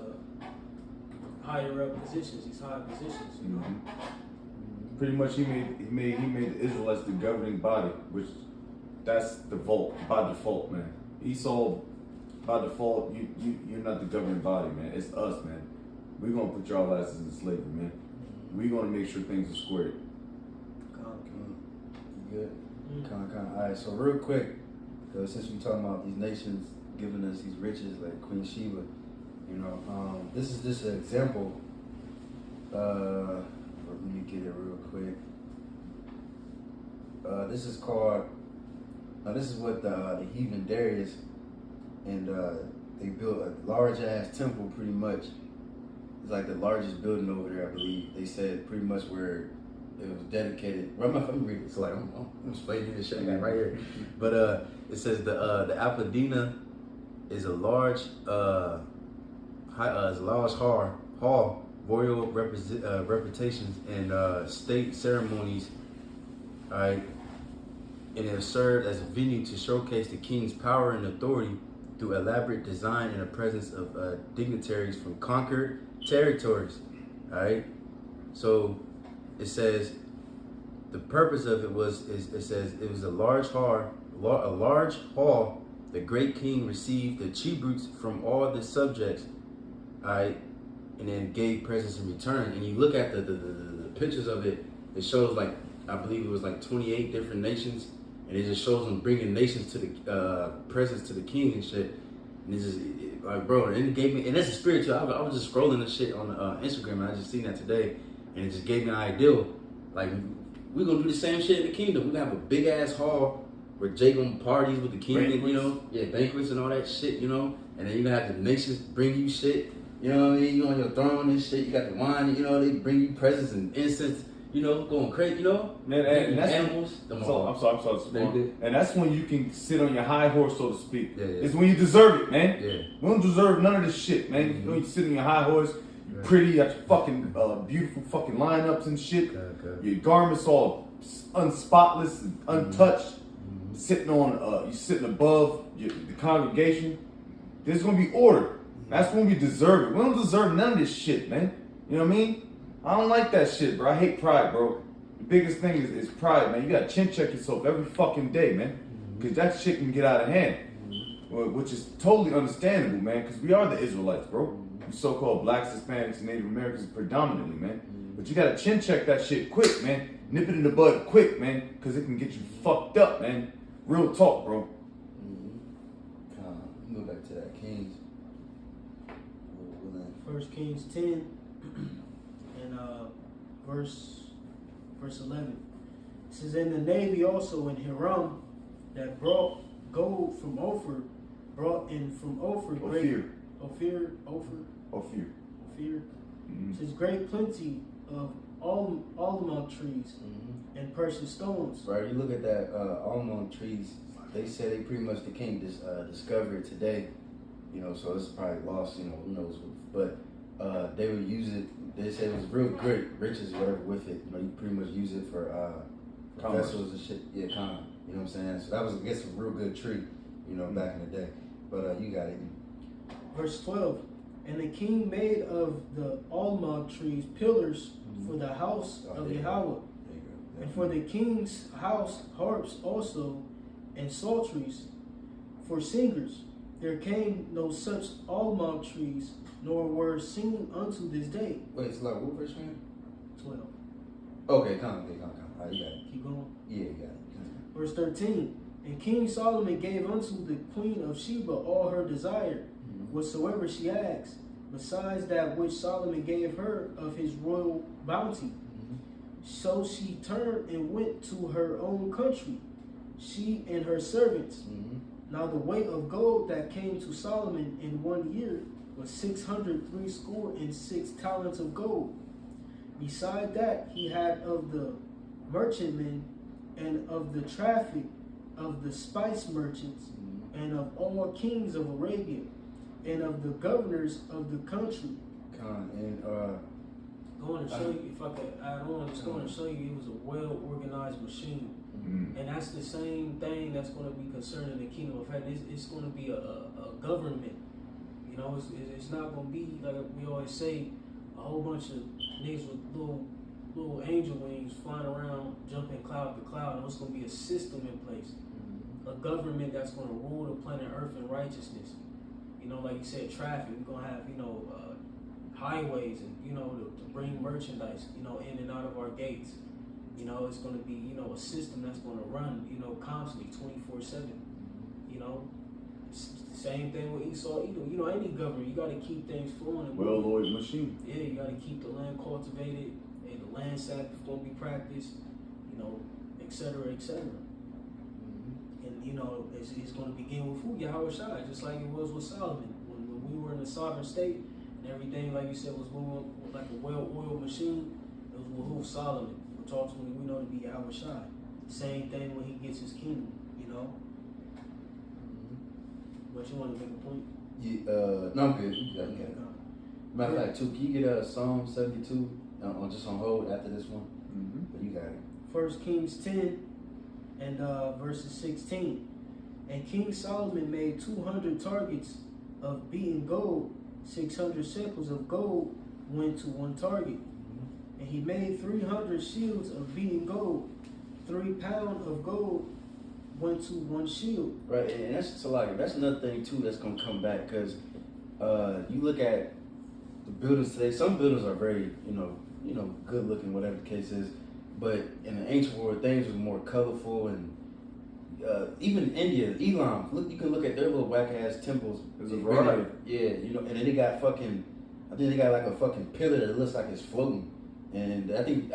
higher up positions, these high positions. Pretty much, he made the Israelites the governing body, which that's by default, man. Esau, by default, you're not the governing body, man. It's us, man. We're gonna put y'all asses in slavery, man. We're gonna make sure things are squared. Good. All right, so real quick, since we're talking about these nations giving us these riches like Queen Sheba, this is just an example. Let me get it real quick. This is called. This is what the heathen Darius, and they built a large ass temple, pretty much. It's like the largest building over there, I believe. They said pretty much where it was dedicated. Well, let me read it. So I'm explaining this shit I got right here. But it says the Apodina is a large hall, royal reputations and state ceremonies. All right, and it served as a venue to showcase the king's power and authority through elaborate design in the presence of dignitaries from conquered territories. All right, so it says the purpose of it was it says it was a large hall. The great king received the tributes from all the subjects, all right, and then gave presents in return. And you look at the pictures of it, it shows like, I believe it was like 28 different nations, and it just shows them bringing nations to the presents to the king and shit. And it's just like, bro, and it gave me, and that's a spiritual. I was just scrolling this shit on Instagram, and I just seen that today, and it just gave me an idea. Like, we're gonna do the same shit in the kingdom. We're gonna have a big ass hall where Jay gonna parties with the king, and, banquets and all that shit, and then you're gonna have the nations bring you shit, you on your throne and shit. You got the wine, they bring you presents and incense. Going crazy, Man, and that's animals. I'm sorry. And that's when you can sit on your high horse, so to speak. Yeah. It's when you deserve it, man. Yeah. We don't deserve none of this shit, man. You sit on your high horse, you're pretty, got your fucking beautiful fucking lineups and shit. Okay. Your garments all unspotless and untouched. Sitting on, you sitting above the congregation. There's gonna be order. That's when we deserve it. We don't deserve none of this shit, man. You know what I mean? I don't like that shit, bro. I hate pride, bro. The biggest thing is pride, man. You gotta chin check yourself every fucking day, man. Because that shit can get out of hand. Which is totally understandable, man. Because we are the Israelites, bro. You so-called blacks, Hispanics, and Native Americans predominantly, man. But you gotta chin check that shit quick, man. Nip it in the bud quick, man. Because it can get you fucked up, man. Real talk, bro. Go back to that Kings. 1 Kings 10 and verse 11. It says, in the navy also in Hiram that brought gold from Ophir, brought in from Ophir great Ophir. It says great plenty of almond trees and precious stones. Right, you look at that almond trees. They said they pretty much can't discover it today. So it's probably lost. Who knows? But they would use it. They said it was real great riches, whatever, with it. You pretty much use it for vessels and shit. Yeah, kind of. You know what I'm saying? So that was, I guess, a real good tree. Back in the day. But you got it. Verse 12. And the king made of the almond trees pillars for the house of Yahweh, and for the king's house harps also, and psalteries for singers. There came no such almond trees, nor were seen unto this day. Wait, it's like what verse, man? 12. Okay, come. All right, you got it. Keep going. Yeah, you got it. Verse 13. And King Solomon gave unto the queen of Sheba all her desire, whatsoever she asked, besides that which Solomon gave her of his royal bounty. So she turned and went to her own country, she and her servants, Now the weight of gold that came to Solomon in 1 year was 606 talents of gold. Beside that, he had of the merchantmen and of the traffic of the spice merchants and of all kings of Arabia and of the governors of the country. And Going to show you, if I could add on, it's going to show you it was a well-organized machine. And that's the same thing that's going to be concerning the kingdom of heaven. It's going to be a government. You know, it's not going to be, like we always say, a whole bunch of niggas with little angel wings flying around, jumping cloud to cloud. It's going to be a system in place. A government that's going to rule the planet Earth in righteousness. You know, like you said, traffic. We're going to have, highways and, to bring merchandise, in and out of our gates. It's going to be, a system that's going to run, constantly 24/7. It's the same thing with Esau, Edom. Any government, you got to keep things flowing. Well-oiled machine. Yeah, you got to keep the land cultivated and the land Sabbath is going to be practiced, et cetera, et cetera. And, it's going to begin with who? Yahweh Shai, just like it was with Solomon. When we were in a sovereign state and everything, like you said, was moving like a well-oiled machine, it was with who? Solomon. Which ultimately we know to be Yahweh Shai. Same thing when he gets his kingdom, But you want to make a point? No, I'm good. You got it. Matter of fact, too, can you get Psalm 72 just on hold after this one? But you got it. 1 Kings 10 and verses 16. And King Solomon made 200 targets of beaten gold. 600 shekels of gold went to one target. And he made 300 shields of beaten gold. 3 pounds of gold went to one shield. Right, and that's another thing too that's gonna come back, because you look at the buildings today. Some buildings are very good looking, whatever the case is, but in the ancient world, things was more colorful, and even India, Elam. Look, you can look at their little whack ass temples. There's a variety. Yeah, and then they got fucking. I think they got like a fucking pillar that looks like it's floating. And I think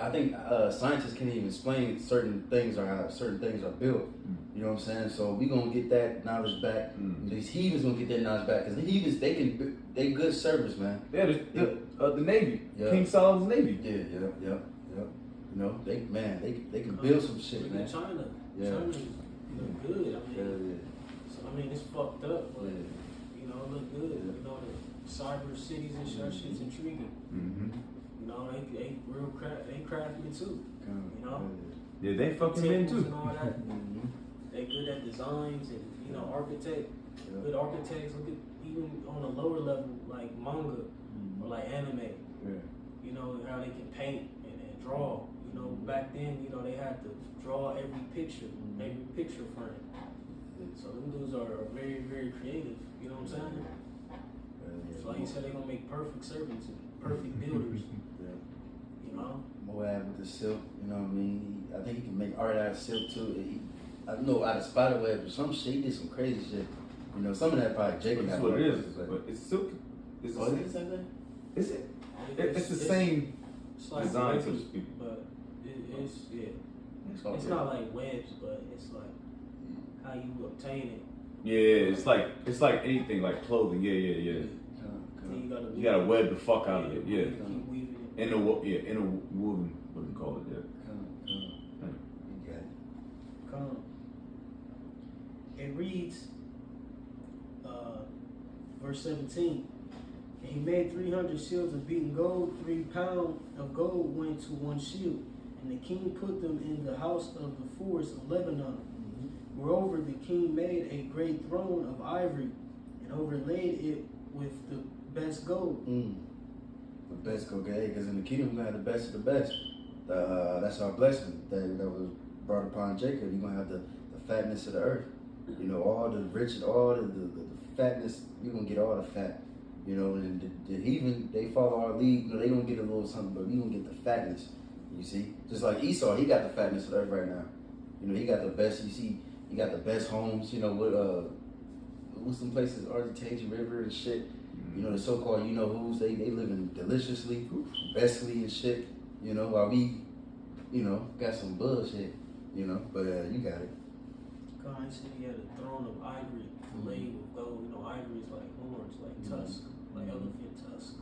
scientists can't even explain certain things or how certain things are built. You know what I'm saying? So we gonna get that knowledge back. These heathens gonna get that knowledge back, because the heathens they good service, man. Yeah, the Navy, Yeah. King Solomon's Navy. Yeah. They can build some shit, Look man. at China. Yeah. China's good. So it's fucked up, but Yeah. it look good. The cyber cities and shit, shit's intriguing. They real they crafty too. Yeah, they fucking men Temples too. and all that. They good at designs and architect. Good architects. Look at even on a lower level like manga or like anime. How they can paint and draw. Back then they had to draw every picture frame. So them dudes are very, very creative. You know what I'm saying? So like you said, they're gonna make perfect servants and perfect builders. Moab with the silk, you know what I mean? I think he can make art out of silk too. I know out of spider web or some shit. He did some crazy shit. Some of that probably Jacob That's got. what it is. But it's silk. It's Oh, is it the same thing? Is it? It's the same It's like design, so to webs, speak. but it's Oh, it's yeah. not like webs, but it's like how you obtain it. Yeah, it's like anything, like clothing. Yeah. Then You gotta web the fuck out of it. Yeah. Keep weaving it. In a woven, what do you call it? Yeah. You got it. Come. It reads, verse 17. And he made 300 shields of beaten gold. 3 pounds of gold went to one shield. And the king put them in the house of the forest of Lebanon. Moreover, the king made a great throne of ivory and overlaid it with the best gold. The best go gay, because in the kingdom we're gonna have the best of the best. That's our blessing that was brought upon Jacob. You're gonna have the fatness of the earth. All the rich, all the fatness. You're gonna get all the fat. And the heathen, they follow our lead. They gonna get a little something, but we gonna get the fatness. You see, just like Esau, he got the fatness of the earth right now. He got the best. You see, he got the best homes. What's some places, Argentina River and shit. The so-called who's they living deliciously, bestly and shit. While we, got some bullshit. But you got it. He said he had a throne of ivory, laid with gold. You know, ivory is like horns, like tusk, like elephant tusk.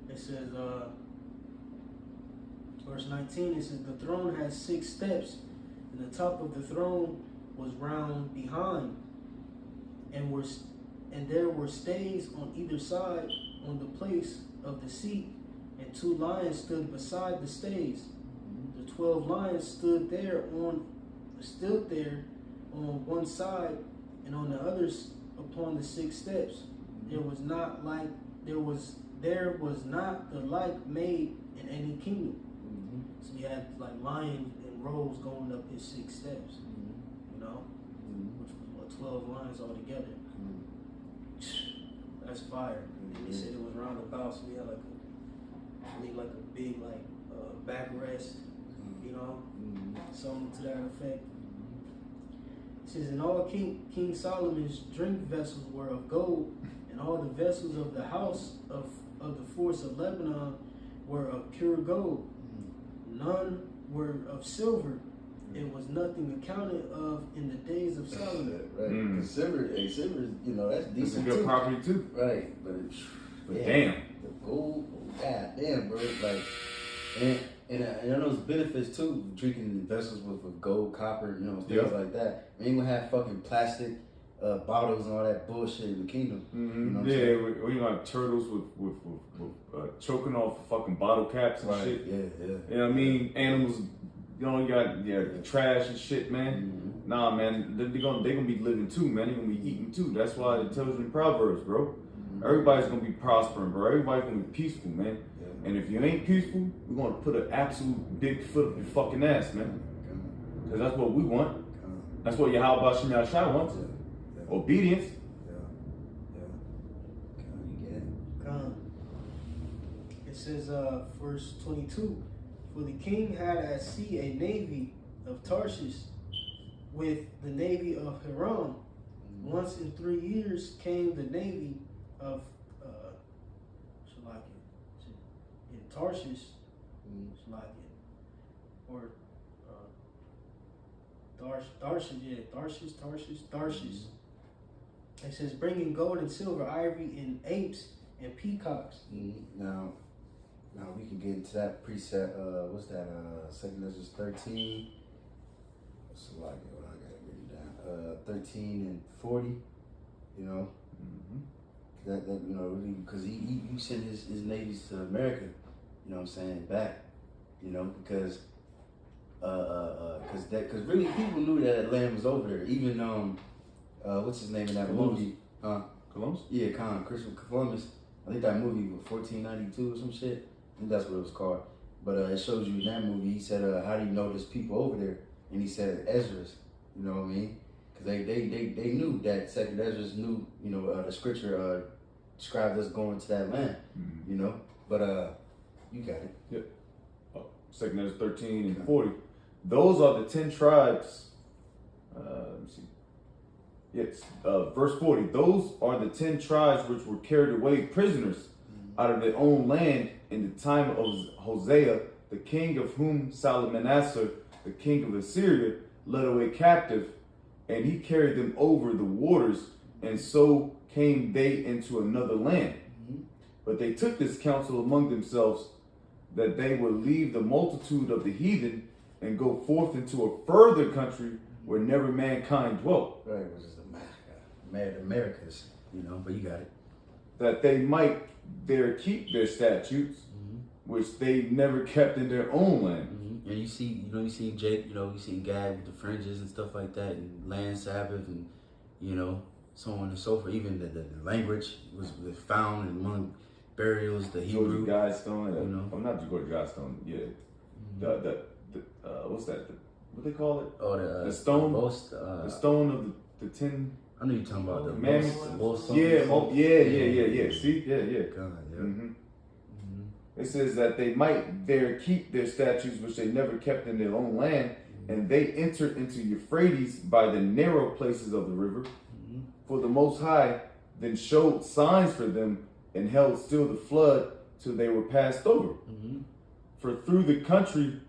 It says, verse 19, it says, the throne has 6 steps, and the top of the throne was round behind, and there were stays on either side on the place of the seat, and 2 lions stood beside the stays. The 12 lions stood there on one side, and on the others upon the 6 steps. There was not the like made in any kingdom. So you had like lions and rows going up his 6 steps, you know, which was what, 12 lions altogether. That's fire. And they said it was roundabout, so we had like a big backrest, you know, something to that effect. It says, and all King Solomon's drink vessels were of gold, and all the vessels of the house of the forest of Lebanon were of pure gold. None were of silver. It was nothing accounted of in the days of Solomon. Right. Silver, silver, you know, that's It's a decent good too. property too. Right, but Damn. the gold, god damn, bro. Like, and I know there's benefits too, drinking vessels with gold, copper, you know, things like that. We ain't gonna have fucking plastic bottles and all that bullshit in the kingdom. You know what I'm saying? We gonna have turtles with choking off fucking bottle caps and shit. Yeah. You know what I mean? Animals, you know, you got trash and shit, man. Nah, man, they gonna be living too, man. They gonna be eating too. That's why it tells you in Proverbs, bro. Everybody's gonna be prospering, bro. Everybody's gonna be peaceful, man. And if you ain't peaceful, we're gonna put an absolute big foot up your fucking ass, man. Cause that's what we want. That's what Yahweh Shem Yahshua wants. Obedience. It says, verse 22, for the king had at sea a navy of Tarshish with the navy of Hiram. Once in 3 years came the navy of Tarshish, or Tarshish. It says, bringing gold and silver, ivory, and apes and peacocks. Now we can get into that precept. What's that? 2 Ezra 13. What's the like? What I got it written down. 13 and 40. You know, that you know, really, because he sent his navies to America. You know what I'm saying? Back. You know, because really people knew that land was over there. Even what's his name in that movie? Columbus? Yeah, Christopher Columbus. I think that movie was 1492 or some shit. I think that's what it was called. But it shows you in that movie, he said, how do you know there's people over there? And he said, Ezra's. You know what I mean? Because they knew that Second Ezra's knew, you know, the scripture described us going to that land. You know? But you got it. Yep. 2 Ezra 13 and 40. Those are the 10 tribes. Let me see. Yes, verse 40. Those are the 10 tribes which were carried away prisoners out of their own land in the time of Hosea, the king of whom Salmanassar, the king of Assyria, led away captive, and he carried them over the waters, and so came they into another land. But they took this counsel among themselves, that they would leave the multitude of the heathen and go forth into a further country where never mankind dwelt. Right, which is the Americas, you know, but you got it. That they might there keep their statutes, which they never kept in their own land. And you see Jake, you see Gad with the fringes and stuff like that, and land Sabbath, and so on and so forth. Even the language was found among burials, the Hebrew. Go to Godstone. I'm not to go to Godstone. Yeah, the what's that? What they call it? Oh, the stone. The stone of the 10. I know you're talking about the commandments. Yeah. See, yeah. God, yeah. It says that they might there keep their statutes, which they never kept in their own land, and they entered into Euphrates by the narrow places of the river. For the Most High then showed signs for them and held still the flood till they were passed over. For through the country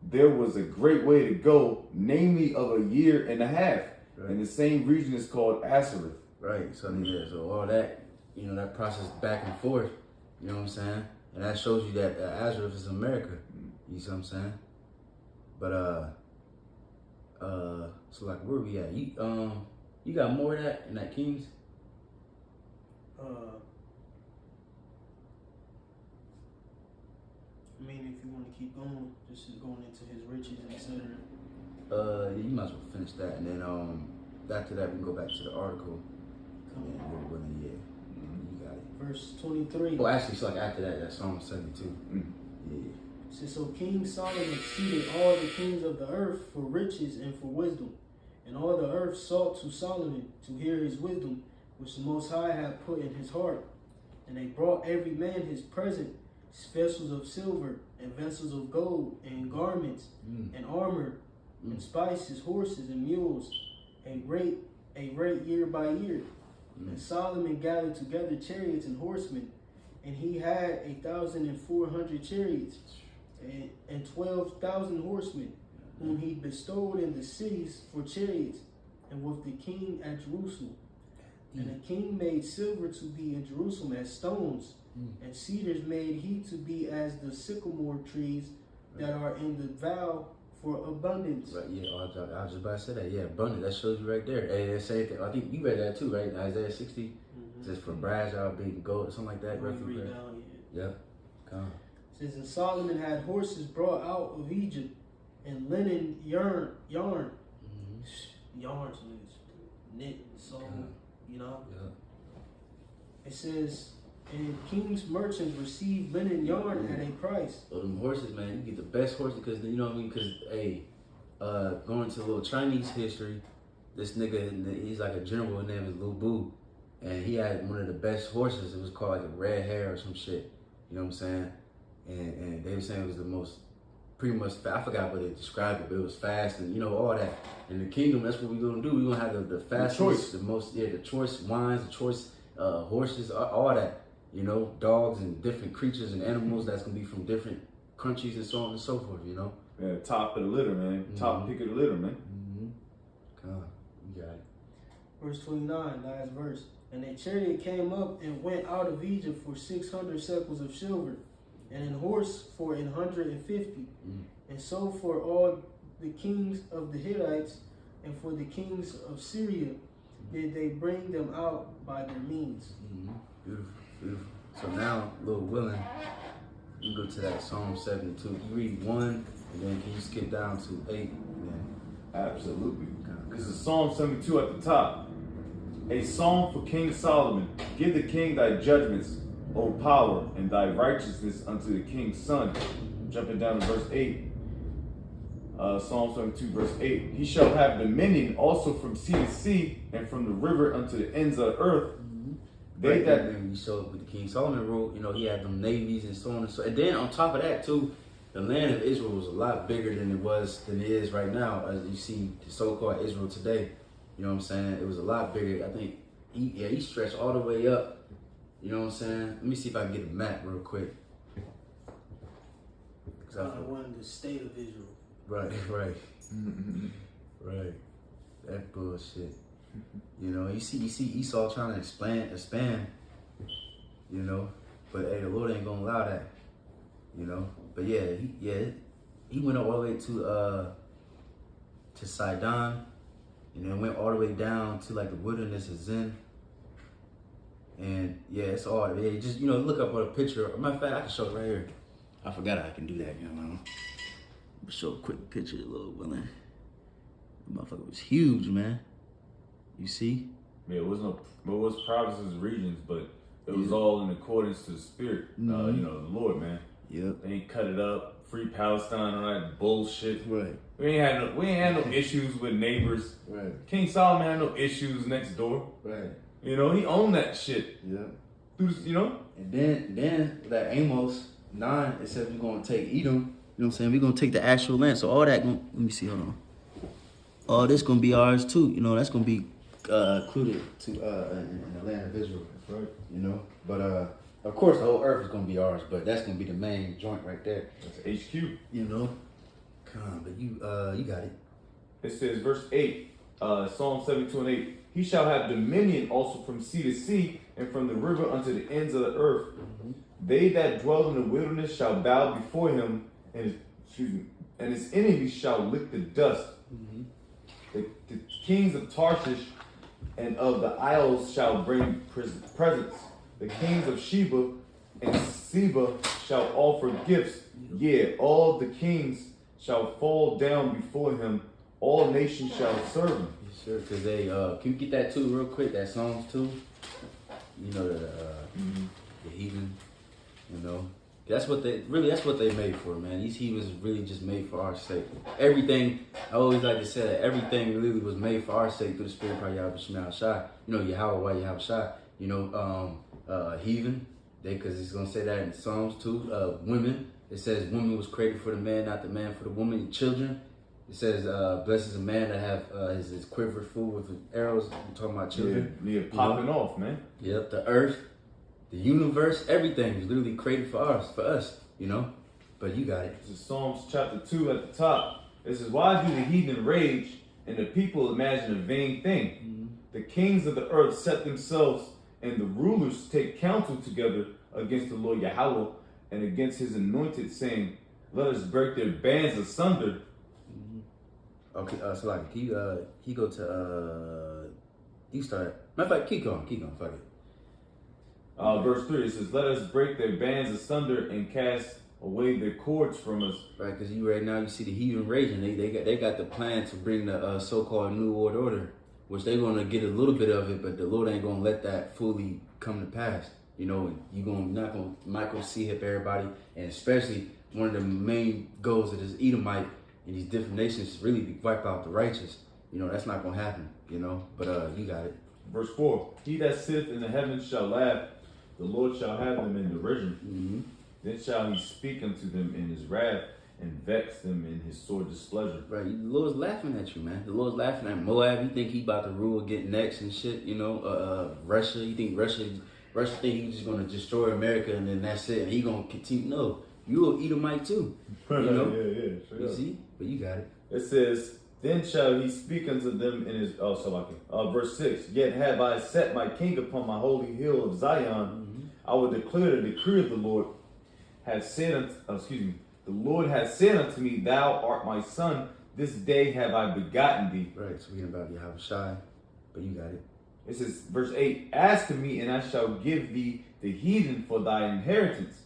there was a great way to go, namely of a year and a half. Right. And the same region is called Ashereth. Right. So yeah, so all that, that process back and forth, you know what I'm saying? And that shows you that Azareth is America. You see what I'm saying? But so like where we at? You got more of that in that Kings? I mean, if you want to keep going, just going into his riches, etc. Yeah, you might as well finish that, and then after that we can go back to the article. Yeah, you got it. Verse 23. Oh, actually, so like after that, that's Psalm 72. Yeah. It says, so King Solomon exceeded all the kings of the earth for riches and for wisdom. And all the earth sought to Solomon to hear his wisdom, which the Most High had put in his heart. And they brought every man his present, vessels of silver, and vessels of gold, and garments, and armor, and spices, horses, and mules, a rate year by year. And Solomon gathered together chariots and horsemen, and he had 1,400 chariots, and 12,000 horsemen, whom he bestowed in the cities for chariots, and with the king at Jerusalem. And the king made silver to be in Jerusalem as stones, and cedars made he to be as the sycamore trees that are in the vale for abundance. Right, yeah, I was just about to say that. Yeah, abundance, that shows you right there. Hey, that same thing. I think you read that too, right? Isaiah 60. It says for brass y'all being gold or something like that. Read down, yeah. Come on. It says, and Solomon had horses brought out of Egypt, and linen yarn. Yarn, so it's knit, sewn, Yeah. It says, and king's merchants received linen yarn at a price. So them horses, man, you get the best horses because you know what I mean. Because hey, going to a little Chinese history, this nigga, he's like a general. His name is Lu Bu, and he had one of the best horses. It was called like a red hair or some shit. You know what I'm saying? And they were saying it was the most, pretty much. I forgot what they described it, but it was fast and all that. In the kingdom, that's what we're gonna do. We're gonna have the fastest, the most, the choice wines, the choice horses, all that. Dogs and different creatures and animals that's gonna be from different countries and so on and so forth. Yeah, top of the litter, man. Top pick of the litter, man. Come on, you got it. Verse 29, last verse. And a chariot came up and went out of Egypt for 600 shekels of silver, and an horse for 150. And so for all the kings of the Hittites and for the kings of Syria did they bring them out by their means. Beautiful, beautiful. So now, Lord willing, you go to that Psalm 72. You read 1, and then can you skip down to 8? Absolutely. This is Psalm 72 at the top. A psalm for King Solomon. Give the king thy judgments, O power, and thy righteousness unto the king's son. Jumping down to verse 8. Psalm 72, verse 8. He shall have dominion also from sea to sea, and from the river unto the ends of the earth. They that we showed with the King Solomon rule, he had them navies and so on and so. And then on top of that too, the land of Israel was a lot bigger than it is right now. As you see the so-called Israel today, you know what I'm saying? It was a lot bigger. I think he stretched all the way up. You know what I'm saying? Let me see if I can get a map real quick. I wanted the state of Israel. Right. Right. That bullshit. You see Esau trying to expand, but hey, the Lord ain't gonna allow that, But he went all the way to Sidon, and then went all the way down to like the wilderness of Zin. And yeah, it's all just look up on a picture. Matter of fact, I can show it right here. I forgot I can do that, Show a quick picture, a little willing. The motherfucker was huge, man. You see? Yeah, it was provinces, regions, but it was all in accordance to the spirit, the Lord, man. Yep. They ain't cut it up. Free Palestine, all that bullshit. Right. We ain't had no issues with neighbors. Right. King Solomon had no issues next door. Right. He owned that shit. Yeah. And then that Amos 9, it says we're gonna take Edom. You know what I'm saying? We're gonna take the actual land. So all that let me see, hold on. All this gonna be ours too. That's gonna be included to in the land of Israel. That's right. But of course the whole earth is gonna be ours, but that's gonna be the main joint right there. That's HQ. But you got it. It says, verse 8, Psalm 72 and 8. He shall have dominion also from sea to sea, and from the river unto the ends of the earth. They that dwell in the wilderness shall bow before him, and his enemies shall lick the dust. The kings of Tarshish and of the isles shall bring presents. The kings of Sheba and Seba shall offer gifts. Yea, all the kings shall fall down before him. All nations shall serve him. Yes, sir. Because they can you get that too real quick? That Psalms 2. You know the heathen. You know. That's what they made for, man. These heathens really just made for our sake. Everything, I always like to say that everything really was made for our sake through the Spirit of Yahweh Shema Shai. You know, Yahweh Yahweh Shai. You know, heathen, because it's gonna say that in Psalms 2. Women, it says woman was created for the man, not the man for the woman. Children, it says blessed is a man that have his quiver full with arrows. I'm talking about children. Yeah, popping off, man. Yep, the earth. The universe, everything is literally created for us, you know? But you got it. This is Psalms chapter 2 at the top. It says, why do the heathen rage and the people imagine a vain thing? The kings of the earth set themselves and the rulers take counsel together against the Lord Yahweh and against his anointed, saying, let us break their bands asunder. Okay, so like, he go to, you start. Matter of fact, keep going, fuck it. Verse 3, it says, let us break their bands asunder and cast away their cords from us. Right, because right now you see the heathen raging. They got the plan to bring the so-called New World Order, which they're going to get a little bit of it, but the Lord ain't going to let that fully come to pass. You know, you're not going to micro-see-hip everybody, and especially one of the main goals of this Edomite and these different nations is really to wipe out the righteous. You know, that's not going to happen, you know, but you got it. Verse 4, he that sitteth in the heavens shall laugh. The Lord shall have them in derision. Then shall he speak unto them in his wrath and vex them in his sore displeasure. Right, the Lord's laughing at you, man. The Lord's laughing at Moab. You think he about to rule, get next and shit, you know? Russia, you think Russia think he's just going to destroy America and then that's it. And he going to continue. No, you will Edomite too, you know? Sure. You see? But you got it. It says, then shall he speak unto them in his, verse 6, yet have I set my king upon my holy hill of Zion. I will declare the decree of the Lord. The Lord hath said unto me, thou art my son. This day have I begotten thee. Right, speaking about Yahweh Shai, but you got it. It says, verse 8, ask of me, and I shall give thee the heathen for thy inheritance,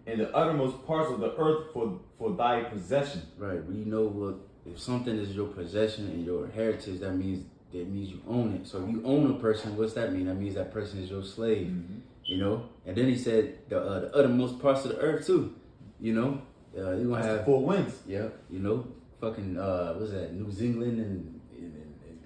and the uttermost parts of the earth for thy possession. Right, but you know what? If something is your possession and your heritage, that means you own it. So if you own a person, what's that mean? That means that person is your slave. You know, and then he said the uttermost parts of the earth too. You know, you're gonna have the 4 winds. Yeah, you know, fucking what's that? New Zealand and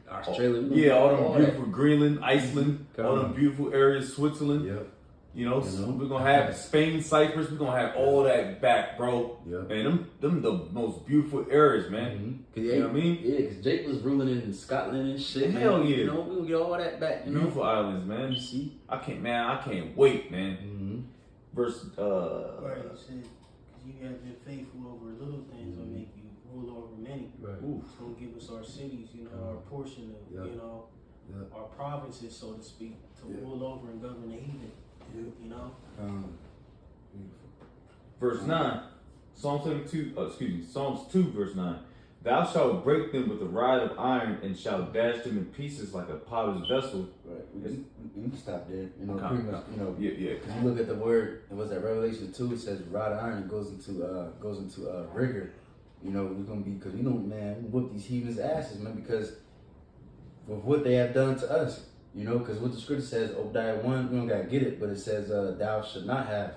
Australia. All them beautiful Greenland, Iceland, all them beautiful areas, Switzerland. Yep. You know, we're gonna have Spain, Cyprus. We're gonna have all that back, bro. Yeah. Man, them the most beautiful areas, man. You know what I mean? Yeah, because Jake was ruling in Scotland and shit. Hell man. yeah. You know, we gonna get all that back. You Beautiful know? islands, man. You see? I can't wait, man. Verse Right, he said, because you have been faithful over little things, will make you rule over many. Right. It's going to give us our cities, you know, our portion of, you know, our provinces, so to speak, to rule over and govern the heathen. You know? Verse 9, Psalms 2, verse 9. Thou shalt break them with a rod of iron and shalt dash them in pieces like a potter's vessel. Right. We can stop there. You know, Okay. pretty much, you know, Yeah. Because you look at the word, and what's that, Revelation 2, it says rod of iron goes into rigor. You know, we're gonna be, because you know, man, we whoop these heathens' asses, man, because of what they have done to us. You know, because what the scripture says, Obadiah 1, we don't gotta get it, but it says thou should not have.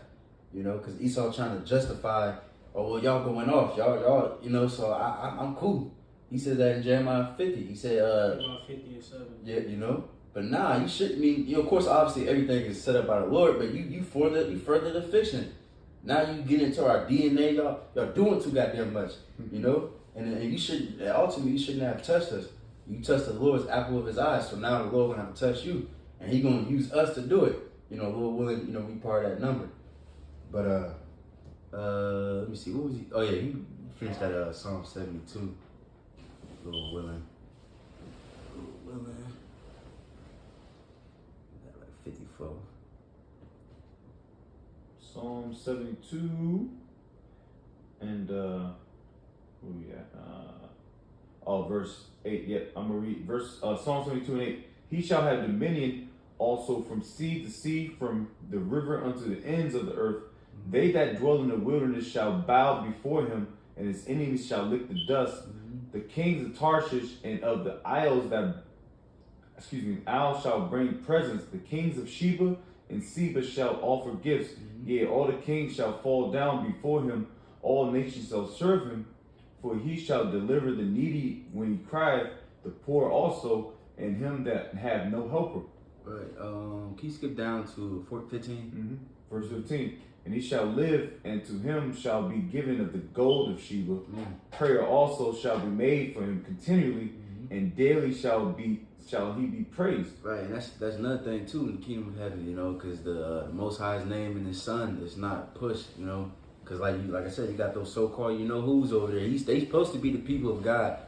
You know, because Esau trying to justify, oh well, y'all going off, y'all, you know, so I'm cool. He said that in Jeremiah 50. He said, Jeremiah 50 and 7. yeah, you know. But nah, you shouldn't. I mean, you know, of course, obviously, everything is set up by the Lord. But you further the fiction. Now you get into our DNA. Y'all doing too goddamn much. You know, and you should ultimately you shouldn't have touched us. You touched the Lord's apple of His eye. So now the Lord gonna have to touch you, and He gonna use us to do it. You know, Lord willing, we part of that number. But let me see. What was he? Oh yeah, you finished that Psalm 72. Lord willing. Lord willing. Got like 54. Psalm 72 and where we at? Verse 8. Yep, I'm gonna read Psalm 72 and 8. He shall have dominion also from sea to sea, from the river unto the ends of the earth. They that dwell in the wilderness shall bow before him, and his enemies shall lick the dust. The kings of Tarshish and of the isles shall bring presents. The kings of Sheba and Seba shall offer gifts. Yea, all the kings shall fall down before him. All nations shall serve him. For he shall deliver the needy when he crieth, the poor also, and him that have no helper. Right. Can you skip down to 15? Verse 15. And he shall live, and to him shall be given of the gold of Sheba. Prayer also shall be made for him continually, and daily shall he be praised. Right, and that's another thing too in the kingdom of heaven, you know, because the Most High's name and His Son is not pushed, you know, because like I said, you got those so-called you know who's over there. They supposed to be the people of God.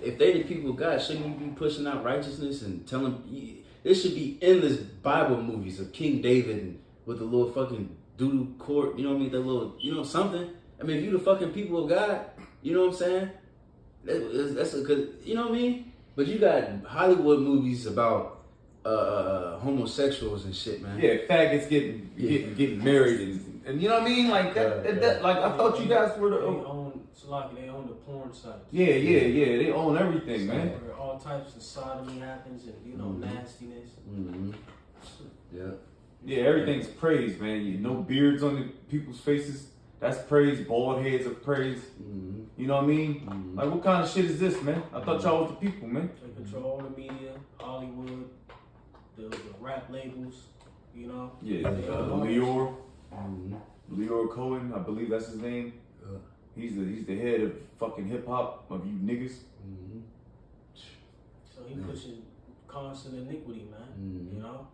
If they the people of God, shouldn't you be pushing out righteousness and telling? There should be endless Bible movies of King David and with the little fucking doodoo court, you know what I mean? That little, you know, something. I mean, if you the fucking people of God, you know what I'm saying? That's a good, you know what I mean? But you got Hollywood movies about homosexuals and shit, man. Yeah, faggots getting married and you know what I mean? Like that like I thought you guys were the they own the porn sites. Yeah, they own everything, man. Where all types of sodomy happens and you know nastiness. Yeah, everything's praise, man. You no beards on the people's faces. That's praise. Bald heads of praise. You know what I mean? Like, what kind of shit is this, man? I thought y'all was the people, man. They control all the media, Hollywood, the rap labels, you know? Yeah, Leor. Leor Cohen, I believe that's his name. He's the head of fucking hip hop of you niggas. So he pushing constant iniquity, man. You know?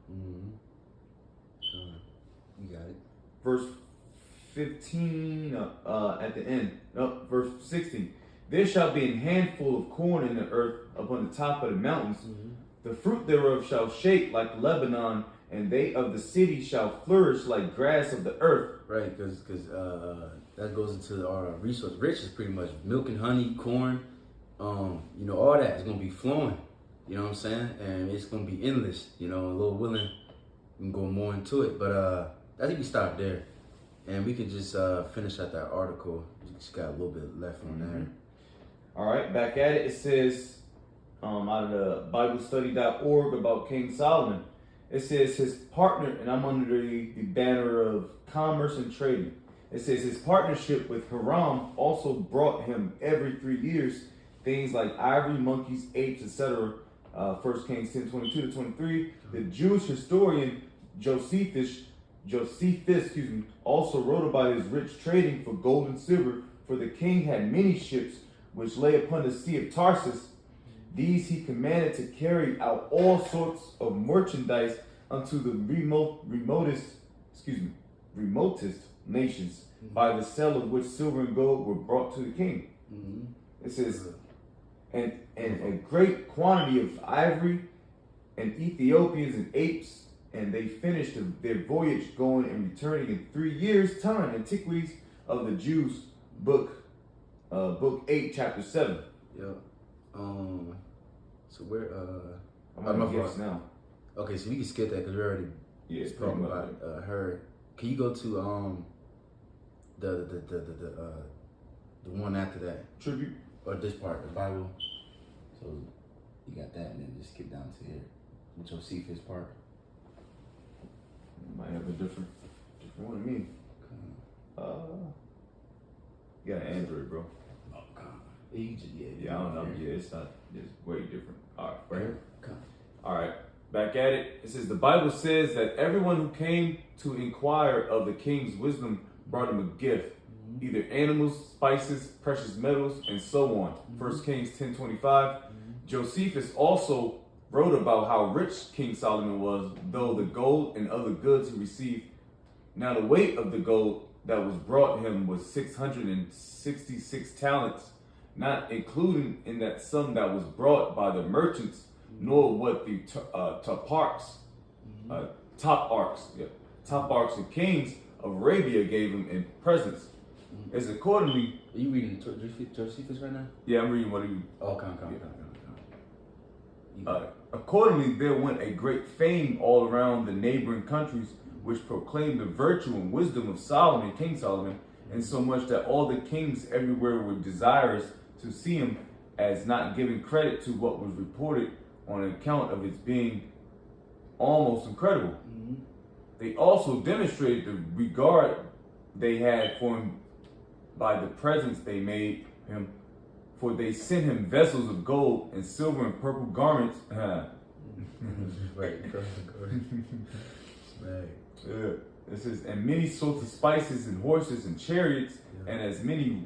You got it. Verse 15 at the end. No, verse 16. There shall be an handful of corn in the earth upon the top of the mountains. The fruit thereof shall shake like Lebanon, and they of the city shall flourish like grass of the earth. Right, because that goes into our resource riches pretty much. Milk and honey, corn, you know, all that is going to be flowing. You know what I'm saying? And it's going to be endless. You know, Lord willing, we can go more into it. But I think we stop there. And we can just finish out that article. We just got a little bit left on there. All right, back at it. It says, out of the BibleStudy.org about King Solomon. It says his partner, and I'm under the banner of commerce and trading. It says his partnership with Hiram also brought him every 3 years things like ivory, monkeys, apes, etc. 1 Kings 10:22-23. The Jewish historian Josephus, also wrote about his rich trading for gold and silver, for the king had many ships which lay upon the sea of Tarsus. These he commanded to carry out all sorts of merchandise unto the remotest nations, by the sale of which silver and gold were brought to the king. It says, and a great quantity of ivory and Ethiopians and apes, and they finished their voyage going and returning in 3 years' time. Antiquities of the Jews, book 8, chapter 7. Yep. So we're I'm on gifts now. Okay, so we can skip that because we already spoke about her. Can you go to the one after that? Tribute. Or this part, the Bible. So you got that, and then just skip down to here. Josephus part. Might have a different one than me. You got an Android, bro. Oh, come on. Yeah, I don't know. Yeah, it's way different. All right, right here. All right, back at it. It says the Bible says that everyone who came to inquire of the king's wisdom brought him a gift, either animals, spices, precious metals, and so on. 1 Kings 10:25. Josephus also wrote about how rich King Solomon was, though the gold and other goods he received. Now the weight of the gold that was brought him was 666 talents, not including in that sum that was brought by the merchants, nor what the toparchs, and kings of Arabia gave him in presents. As accordingly, Are you reading Josephus right now? yeah, I'm reading what he. Oh, come. Accordingly, there went a great fame all around the neighboring countries, which proclaimed the virtue and wisdom of Solomon, King Solomon, and so much that all the kings everywhere were desirous to see him, as not giving credit to what was reported on account of its being almost incredible. They also demonstrated the regard they had for him by the presents they made him, for they sent him vessels of gold and silver and purple garments. Right. Yeah. It says, and many sorts of spices and horses and chariots, and as many,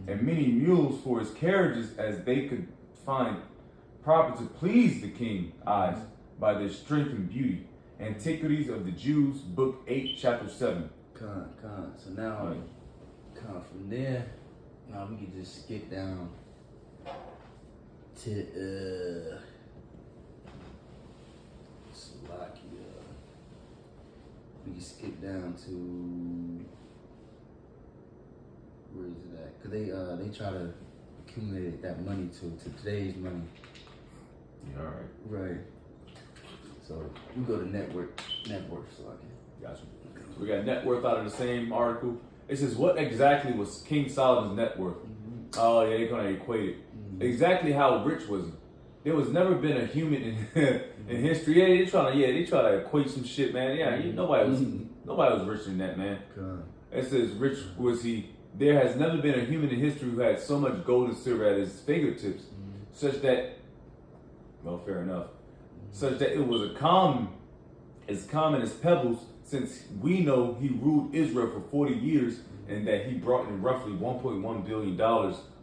and many mules for his carriages as they could find proper to please the king's eyes by their strength and beauty. Antiquities of the Jews, Book 8, Chapter 7. Con. So now, from there, now we can just skip down to Slovakia. We can skip down to where is it at? Cause they try to accumulate that money to today's money. Yeah, all right. Right. So we go to network Slovakia. Gotcha. So we got net worth out of the same article. It says, what exactly was King Solomon's net worth? Oh, yeah, they're going to equate it. Exactly how rich was he? There was never been a human in history. Yeah, they try to equate some shit, man. Yeah, nobody was richer than that, man. It says, rich was he? There has never been a human in history who had so much gold and silver at his fingertips, such that, well, fair enough, such that it was as common as pebbles, since we know he ruled Israel for 40 years and that he brought in roughly $1.1 billion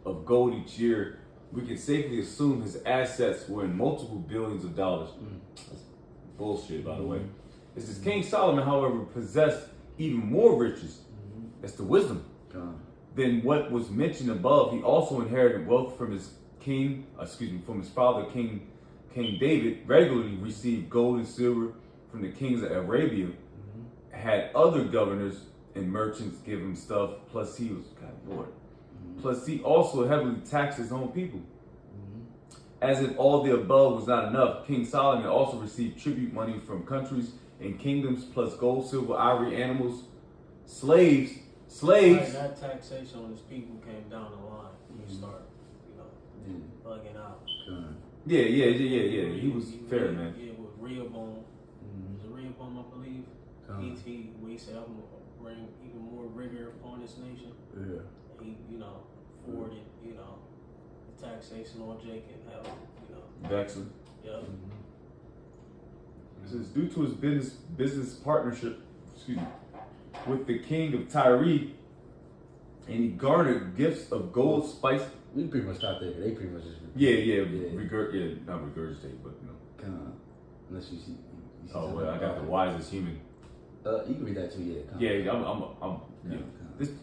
of gold each year. We can safely assume his assets were in multiple billions of dollars. That's bullshit, by the way. It says King Solomon, however, possessed even more riches. That's the wisdom. Than what was mentioned above. He also inherited wealth from his father, King David. Regularly received gold and silver from the kings of Arabia. Had other governors and merchants give him stuff. Plus he was, God Lord. Plus he also heavily taxed his own people. As if all the above was not enough, King Solomon also received tribute money from countries and kingdoms, plus gold, silver, ivory, animals, slaves. Right, that taxation on his people came down the line. You start, bugging out. Yeah. He was fair, man. Yeah, with Rehoboam. Was it Rehoboam, I believe? Where he said, I'm going to bring even more rigor upon this nation. Yeah. He, forwarded, the taxation on Jacob. Jackson. Yep. It says, due to his business partnership, with the king of Tyre, and he garnered gifts of gold, spice. We pretty much stopped there. They pretty much just Not regurgitate, but unless you see. I got the wisest human. You can read that too,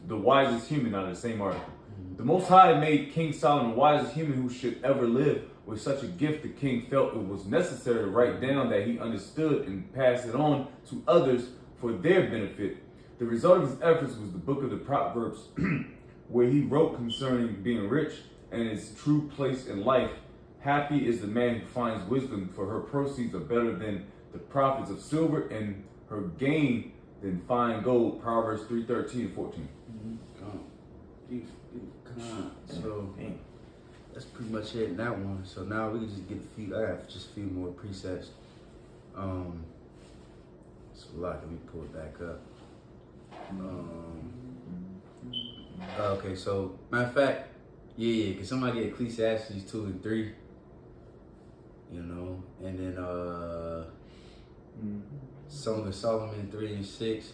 The wisest human out of the same article. The Most High made King Solomon the wisest human who should ever live. With such a gift, the king felt it was necessary to write down that he understood and pass it on to others for their benefit. The result of his efforts was the book of the Proverbs, where he wrote concerning being rich and its true place in life. Happy is the man who finds wisdom, for her proceeds are better than the profits of silver, and her gain than fine gold. Proverbs 3:13-14. So that's pretty much it in that one. So now we can just get I got just a few more precepts. So let me pull it back up. Okay, so matter of fact, can somebody get Ecclesiastes 2 and 3? And then Song of Solomon 3 and 6.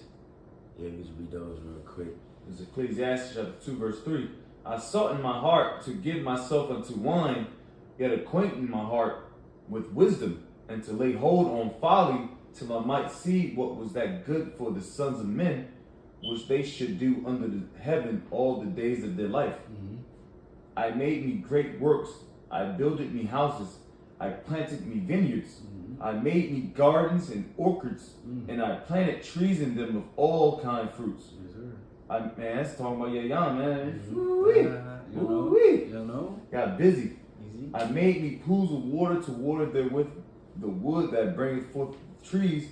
Yeah, we just read those real quick. This is Ecclesiastes chapter 2, verse 3. I sought in my heart to give myself unto wine, yet acquainting my heart with wisdom, and to lay hold on folly, till I might see what was that good for the sons of men. which they should do under the heaven all the days of their life. I made me great works. I builded me houses. I planted me vineyards. I made me gardens and orchards, and I planted trees in them of all kind fruits. Man, that's talking about young man. You know? Got busy. Easy. I made me pools of water to water therewith the wood that bringeth forth trees.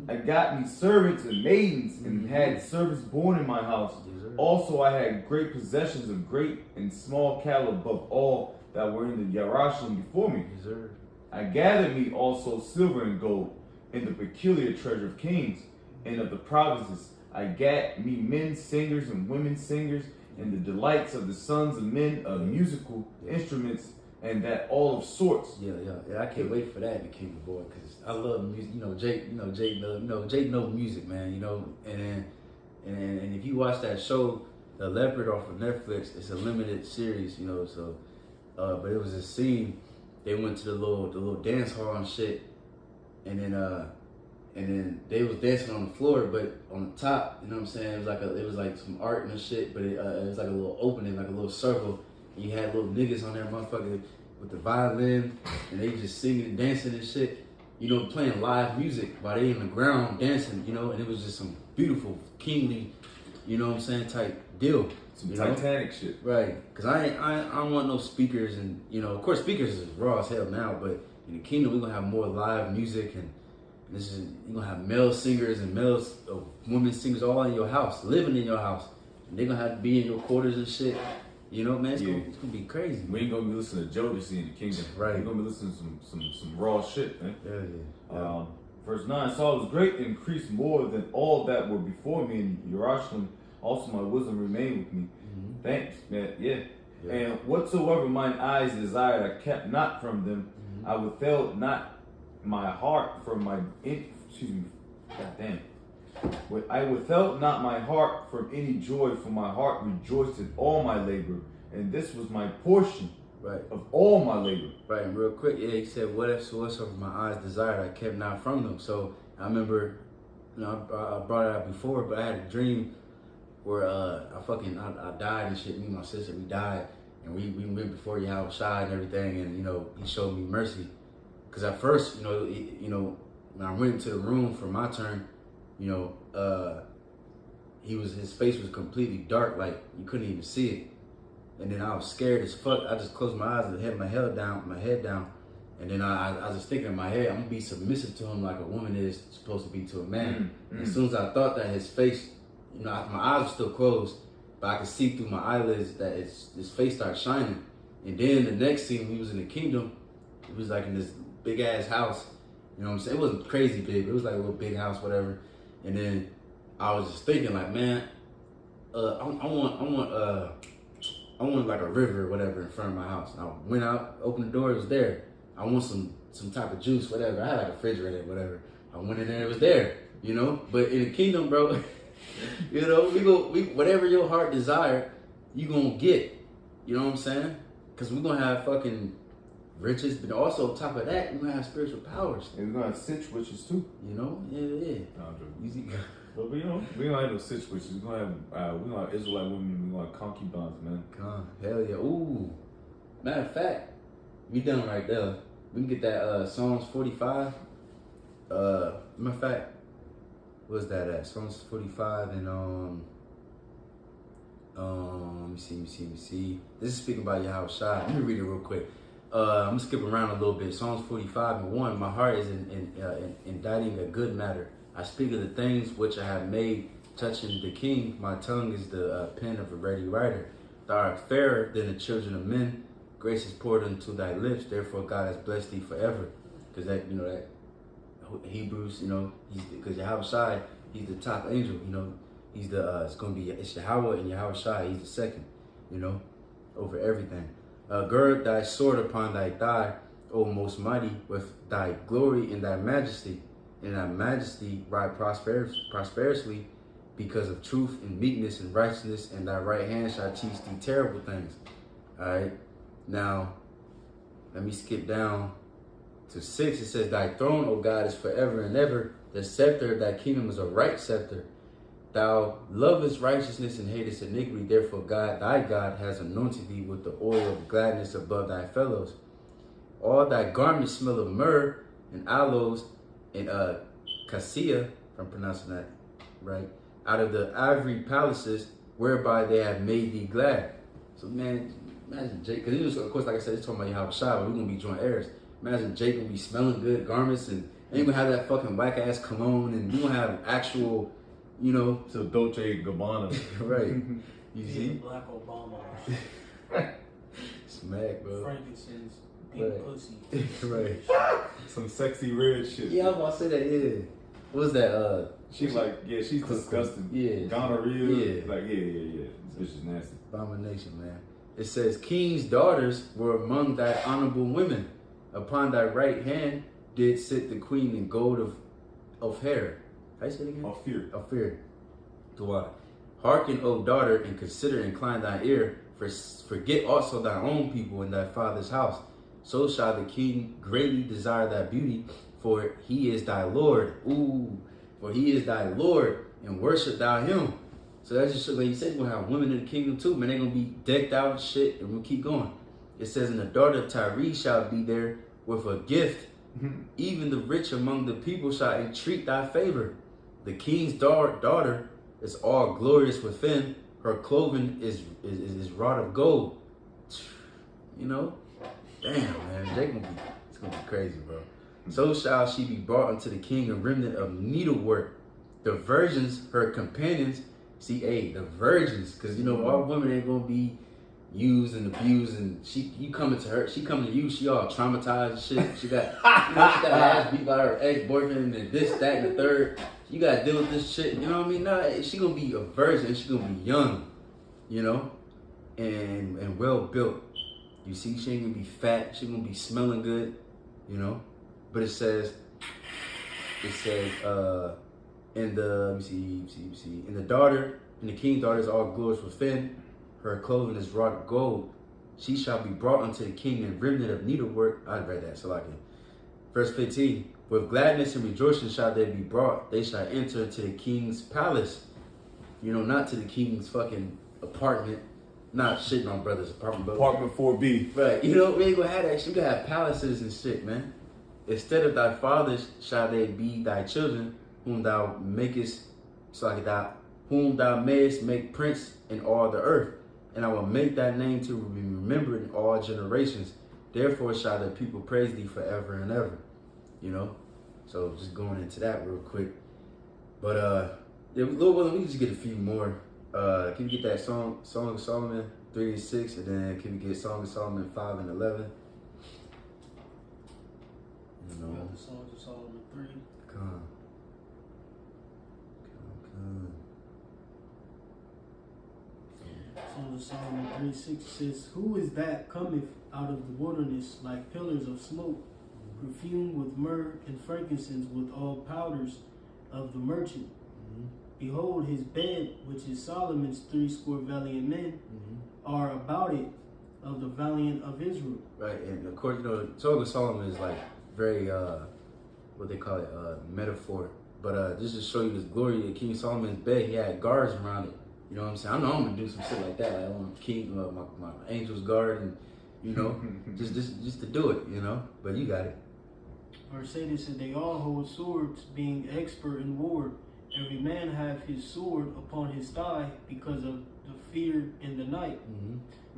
I got me servants and maidens, and had servants born in my house. Also, I had great possessions of great and small cattle above all that were in the Yarashim before me. I gathered me also silver and gold, and the peculiar treasure of kings, and of the provinces. I gat me men singers and women singers, and the delights of the sons of men of musical instruments, and that all of sorts. Yeah. I can't wait for that in the Kingdom, boy, because I love music. Jake knows music, man. And if you watch that show, The Leopard off of Netflix, it's a limited series, So, but it was a scene. They went to the little dance hall and shit, and then they was dancing on the floor, but on the top, you know what I'm saying? It was like some art and shit, but it was like a little opening, like a little circle. And you had little niggas on there, motherfucker, with the violin, and they just singing and dancing and shit. Playing live music while they in the ground dancing, and it was just some beautiful, kingly, type deal. Some Titanic shit. Right, because I don't want no speakers, and of course speakers is raw as hell now, but in the Kingdom we're gonna have more live music, and you're gonna have male singers and women singers all in your house, living in your house, and they're gonna have to be in your quarters and shit. Man, it's gonna be crazy. We ain't gonna be listening to Jodeci in the Kingdom. Right. We're gonna be listening to some raw shit, man. Yeah. Verse 9, so I was great and increased more than all that were before me in Yerushalayim. Also my wisdom remained with me. Thanks, man. Yeah. And whatsoever mine eyes desired, I kept not from them. I withheld not my heart from I withheld not my heart from any joy, for my heart rejoiced in all my labor, and this was my portion of all my labor. Right, and real quick, he said, whatsoever my eyes desired, I kept not from them. So I remember, I brought it up before, but I had a dream where I died and shit. Me and my sister, we died, and we went before Yahushua and everything, and he showed me mercy. Cause at first, when I went into the room for my turn, his face was completely dark, like you couldn't even see it. And then I was scared as fuck. I just closed my eyes and had my head down, and then I was just thinking in my head, I'm gonna be submissive to him like a woman is supposed to be to a man. And as soon as I thought that, his face, my eyes were still closed, but I could see through my eyelids that his face started shining. And then the next scene, we was in the Kingdom. It was like in this big ass house. You know what I'm saying? It wasn't crazy big, but it was like a little big house, whatever. And then I was just thinking, like, man, I want like a river or whatever in front of my house. And I went out, opened the door, it was there. I want some type of juice, whatever. I had like a refrigerator, whatever. I went in there, it was there, But in the Kingdom, bro, whatever your heart desire, you gonna get. You know what I'm saying? Because we're gonna have fucking riches, but also on top of that, we're gonna have spiritual powers. And we're gonna have sitch witches too. Yeah. No, easy. But we don't have no sitch witches. We're gonna have Israelite women. We're gonna have concubines, man. Hell yeah. Ooh. Matter of fact, we done right there. We can get that Psalms 45. Matter of fact, what's that at? Psalms 45 and let me see. This is speaking about Yahushua. Let me read it real quick. I'm gonna skip around a little bit. Psalms 45 and 1. My heart is inditing a good matter. I speak of the things which I have made touching the king. My tongue is the pen of a ready writer. Thou art fairer than the children of men. Grace is poured into thy lips. Therefore God has blessed thee forever. Because that Hebrews, because Yahushua, he's the top angel. He's the it's Yahweh and Yahushua. He's the second. Over everything. Gird thy sword upon thy thigh, O most mighty, with thy glory and thy majesty. In thy majesty ride prosperously, because of truth and meekness and righteousness, and thy right hand shall teach thee terrible things. Alright, now let me skip down to 6. It says, thy throne, O God, is forever and ever. The scepter of thy kingdom is a right scepter. Thou lovest righteousness and hatest iniquity. Therefore God, thy God, has anointed thee with the oil of gladness above thy fellows. All thy garments smell of myrrh and aloes and cassia, if I'm pronouncing that right, out of the ivory palaces whereby they have made thee glad. So man, imagine Jake, because he was, of course, like I said, it's talking about Yahweh Shai, but we're gonna be joint heirs. Imagine Jake will be smelling good garments, and you gonna have that fucking whack ass cologne, and you gonna have actual, you know, So Dolce Gabbana. right? You Yeah, see, Black Obama. smack, bro. Frankincense, big Right. pussy. Right. Some sexy red shit. Yeah, I was about to say that. Yeah. What was that? She's like, yeah, she's disgusting. Yeah. Gonorrhea. Yeah. Like, yeah. This bitch is nasty. Abomination, man. It says, King's daughters were among thy honorable women. Upon thy right hand did sit the queen in gold of hair. How you say it again? Of fear. Of fear. Dua. Hearken, O daughter, and consider, incline thine ear. Forget also thy own people in thy father's house. So shall the king greatly desire thy beauty, for he is thy Lord. Ooh, for he is thy Lord, and worship thou him. So that's just like you said, we're gonna have women in the kingdom too, man. They're gonna be decked out and shit, and we'll keep going. It says, and the daughter of Tyre shall be there with a gift. Even the rich among the people shall entreat thy favor. The king's daughter is all glorious within. Her clothing is wrought of gold. You know? Damn, man. It's gonna be crazy, bro. So shall she be brought unto the king, a remnant of needlework. The virgins, her companions, the virgins, because you know all women ain't gonna be used and abused, and you coming to her, she coming to you, she all traumatized and shit. She got, she got her ass beat by her ex-boyfriend and this, that, and the third. You gotta deal with this shit, you know what I mean? Nah, she gonna be a virgin, she gonna be young, you know, and well built. You see, she ain't gonna be fat, she gonna be smelling good, you know. But it says, in the, let me see, in the daughter, and the king's daughter is all glorious within. Her clothing is wrought of gold. She shall be brought unto the king in remnant of needlework. I read that, so like it. Verse 15. With gladness and rejoicing shall they be brought. They shall enter into the king's palace. You know, not to the king's fucking apartment. Not shitting on brother's apartment, but Apartment 4B. right. You know, we ain't gonna have that shit. You gonna have palaces and shit, man. Instead of thy fathers shall they be thy children, whom thou makest, so like whom thou mayest make prince in all the earth. And I will make thy name to be remembered in all generations. Therefore shall the people praise thee forever and ever. You know? So just going into that real quick. But yeah, Lord willing, we just get a few more. Can we get that Song of Solomon 3 and 6, and then can we get Song of Solomon 5 and 11? You know. Got the Songs of Solomon 3. Come. Songs of Solomon 3:6 says, Who is that cometh out of the wilderness like pillars of smoke, perfumed with myrrh and frankincense, with all powders of the merchant? Behold, his bed, which is Solomon's 80 valiant men, are about it of the valiant of Israel. Right, and of course, you know, Song of Solomon is like very, what they call it, metaphor. But just to show you this glory of King Solomon's bed, he had guards around it. You know what I'm saying? I know I'm gonna do some shit like that. Like I want King, my angel's guard, and you know, just to do it, you know. But you got it. Verse 8 it said, They all hold swords, being expert in war. Every man have his sword upon his thigh, because of the fear in the night.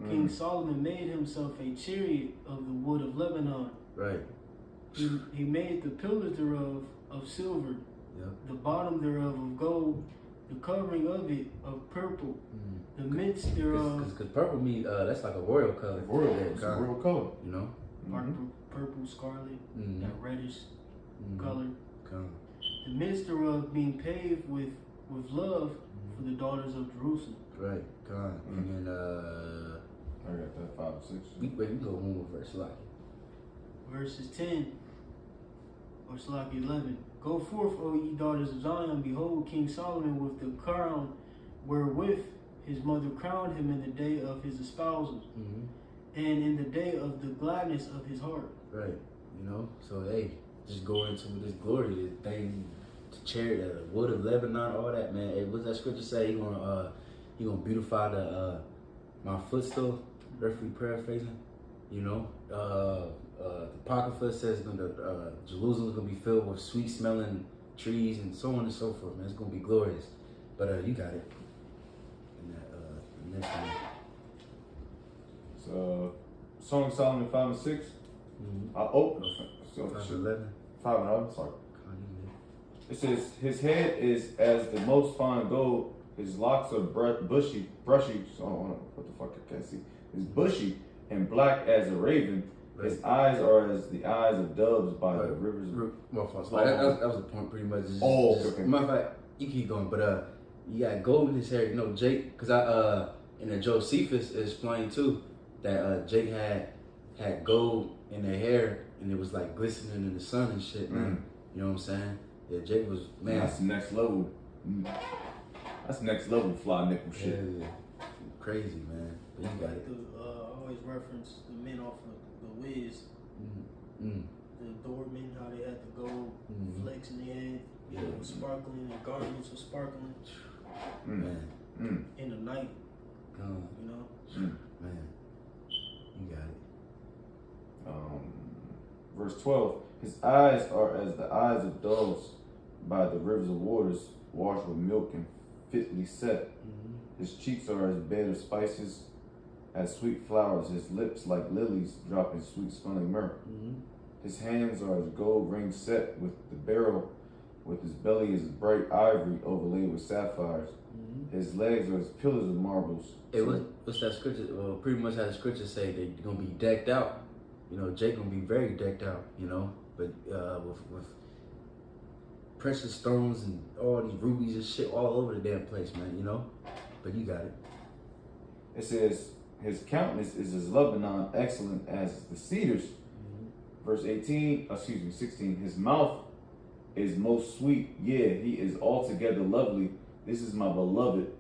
King Solomon made himself a chariot of the wood of Lebanon. Right. He made the pillars thereof of silver, the bottom thereof of gold, the covering of it of purple, the midst thereof Because purple mean that's like a royal color. Royal, Yeah, it's a royal color. You know. purple, scarlet, Mhm. that reddish color. Come. The midst thereof being paved with love for the daughters of Jerusalem. Right. Come. And then I got that 5 or 6. we go one more verse like. Verses 10 or Salaki 11. Go forth, O ye daughters of Zion, behold King Solomon with the crown wherewith his mother crowned him in the day of his espousal, and in the day of the gladness of his heart. Right. You know. So hey, just go into this glory, this thing. the cherry, the wood of Lebanon, all that, man. Hey, what's that scripture say? He gonna beautify the my footstool. Roughly paraphrasing, you know. The Apocrypha says Jerusalem's gonna be filled with sweet smelling trees and so on and so forth, man. It's gonna be glorious. But you got it. And the next one. So, Song of Solomon 5 and 6. So 5:11. 5 and 11. Sorry. It says his head is as the most fine gold. His locks are brushy. So what the fuck I can't see. Is bushy and black as a raven. Right. His eyes are as the eyes of doves by the rivers. That was the point, pretty much. Okay. Matter of fact, you keep going, but you got gold in his hair. You know, Jake, because in the Josephus it explained too that Jake had gold in their hair and it was like glistening in the sun and shit, man. You know what I'm saying? Yeah, Jake was, man. That's next level. That's next level fly nickel shit. Yeah. Crazy, man. But you got it. I always reference the men off of the Wiz. The Dortmund, how they had the gold flecks in their head. Yeah. It was sparkling, and garments were sparkling. Man. In the night, you know? Man. You got it. Verse 12. His eyes are as the eyes of doves by the rivers of waters, washed with milk and fitly set. His cheeks are as a bed of spices, as sweet flowers. His lips like lilies, dropping sweet smelling myrrh. His hands are as gold rings set with the beryl. With his belly is bright ivory overlaid with sapphires. His legs are as pillars of marbles. Hey, what's that scripture? Well, pretty much how the scriptures say they're gonna be decked out. You know, Jake gonna be very decked out. You know, but with precious stones and all these rubies and shit all over the damn place, man. You know, but you got it. It says his countenance is as Lebanon, excellent as the cedars. Verse 16. His mouth is most sweet. Yeah, he is altogether lovely. This is my beloved.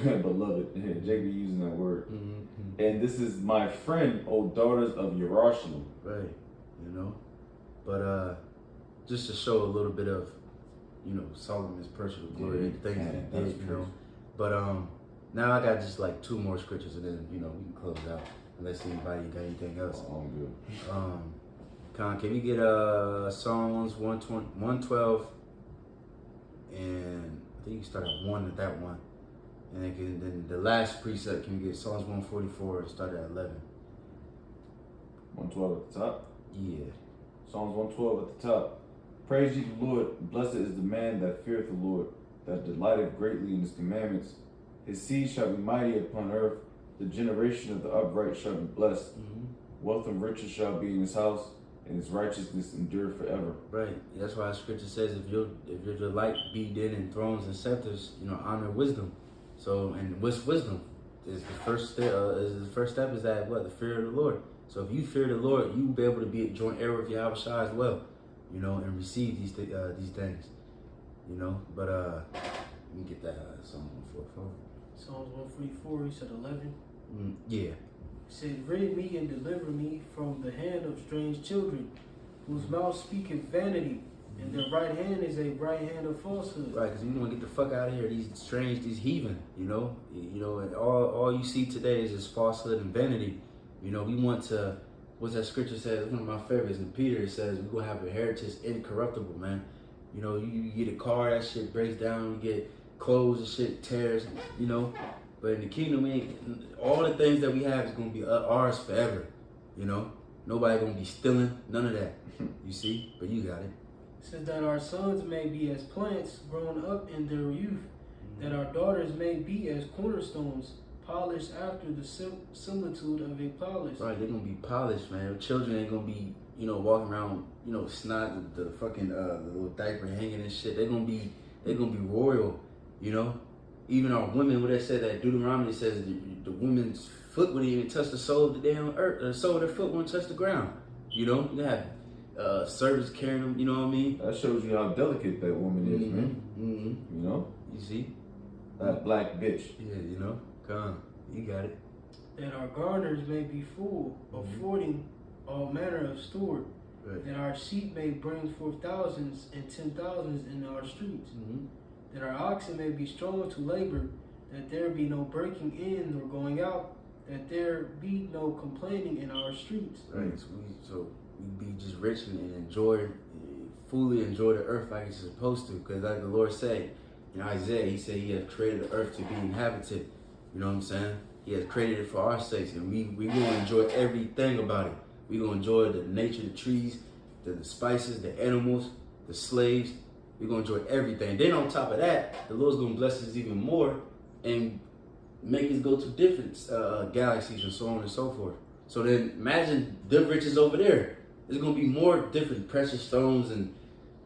Beloved. Jake be using that word. And this is my friend, O daughters of Yerusalem. Right. You know, but just to show a little bit of, you know, Solomon's personal glory and things that he did, you know. But now I got just like 2 more scriptures and then, you know, we can close out. Unless anybody got anything else. Oh, I'm good. Con, can we get Psalms 112 and I think you can start at 1 at that one. And then the last precept, can we get Psalms 144 and start at 11? 112 at the top? Yeah. Psalms 112 at the top. Praise ye the Lord. Blessed is the man that feareth the Lord, that delighteth greatly in his commandments. His seed shall be mighty upon earth. The generation of the upright shall be blessed. Wealth and riches shall be in his house, and his righteousness endure forever. Right. That's why the scripture says, if your delight be then in thrones and scepters, you know, honor wisdom. So, and what's wisdom? Is the first step is that what? The fear of the Lord. So if you fear the Lord, you will be able to be a joint heir with Yahweh Shai as well, you know, and receive these things, you know. But let me get that Psalm 144. Psalms 144, he said 11. Yeah. He said, rid me and deliver me from the hand of strange children, whose mouth speaketh vanity, and their right hand is a right hand of falsehood. Right, because we want to get the fuck out of here. These heathen, you know, and all you see today is just falsehood and vanity. You know, we want to. What's that scripture says? One of my favorites in Peter. It says we're gonna have a heritage incorruptible, man. You know, you get a car, that shit breaks down. You get clothes and shit tears, you know. But in the kingdom, all the things that we have is gonna be ours forever. You know, nobody gonna be stealing none of that. You see, but you got it. It says that our sons may be as plants grown up in their youth, that our daughters may be as cornerstones, polished after the similitude of a polish. Right, they're gonna be polished, man. Your children ain't gonna be, you know, walking around, you know, snot, the fucking the little diaper hanging and shit. They're gonna be royal, you know. Even our women, what they said that Deuteronomy says the woman's foot wouldn't even touch the sole of the damn earth. The sole of their foot wouldn't touch the ground. You know, you have servants carrying them. You know what I mean? That shows you how delicate that woman is, man. You know, you see that black bitch. Yeah, you know. Come, you got it. That our garners may be full, affording all manner of store, Right. that our sheep may bring forth thousands and 10,000s in our streets, Mm-hmm. that our oxen may be strong to labor, that there be no breaking in nor going out, that there be no complaining in our streets. Right. So we be just rich and enjoy, fully enjoy the earth like it's supposed to. Because like the Lord said in Isaiah, He said He has created the earth to be inhabited. You know what I'm saying? He has created it for our sakes, and we gonna enjoy everything about it. We gonna enjoy the nature, the trees, the spices, the animals, the slaves. We gonna enjoy everything. Then on top of that, the Lord's gonna bless us even more and make us go to different galaxies and so on and so forth. So then imagine the riches over there. There's gonna be more different precious stones, and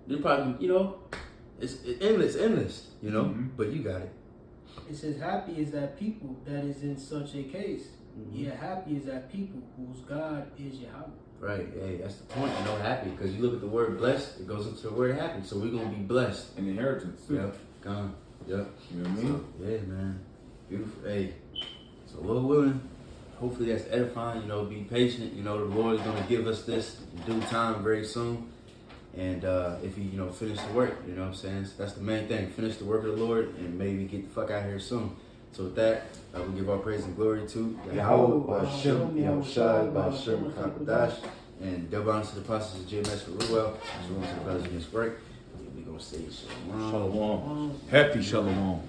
there's probably, it's endless, Mhm. But you got it. It says, happy is that people that is in such a case. Mhm. Yeah, happy is that people whose God is Yahweh. Right, hey, that's the point. Happy, because you look at the word blessed, it goes into the word happy. So we're gonna be blessed. An inheritance too. Yep, gone. Yep. You know what I So, mean? yeah, man. Beautiful. Hey, so Lord willing, hopefully that's edifying. Be patient. The Lord is gonna give us this in due time very soon. And if He, finish the work, you know what I'm saying? So that's the main thing. Finish the work of the Lord and maybe get the fuck out here soon. So with that, we give our praise and glory to Yahweh, Ba'ashem, Yahushai, Ba'ashem, Kakadash. and double honor to the apostles of GMS for Ruel. Shalom to the brothers in this work. We're gonna say shalom. Shalom. Hefty shalom.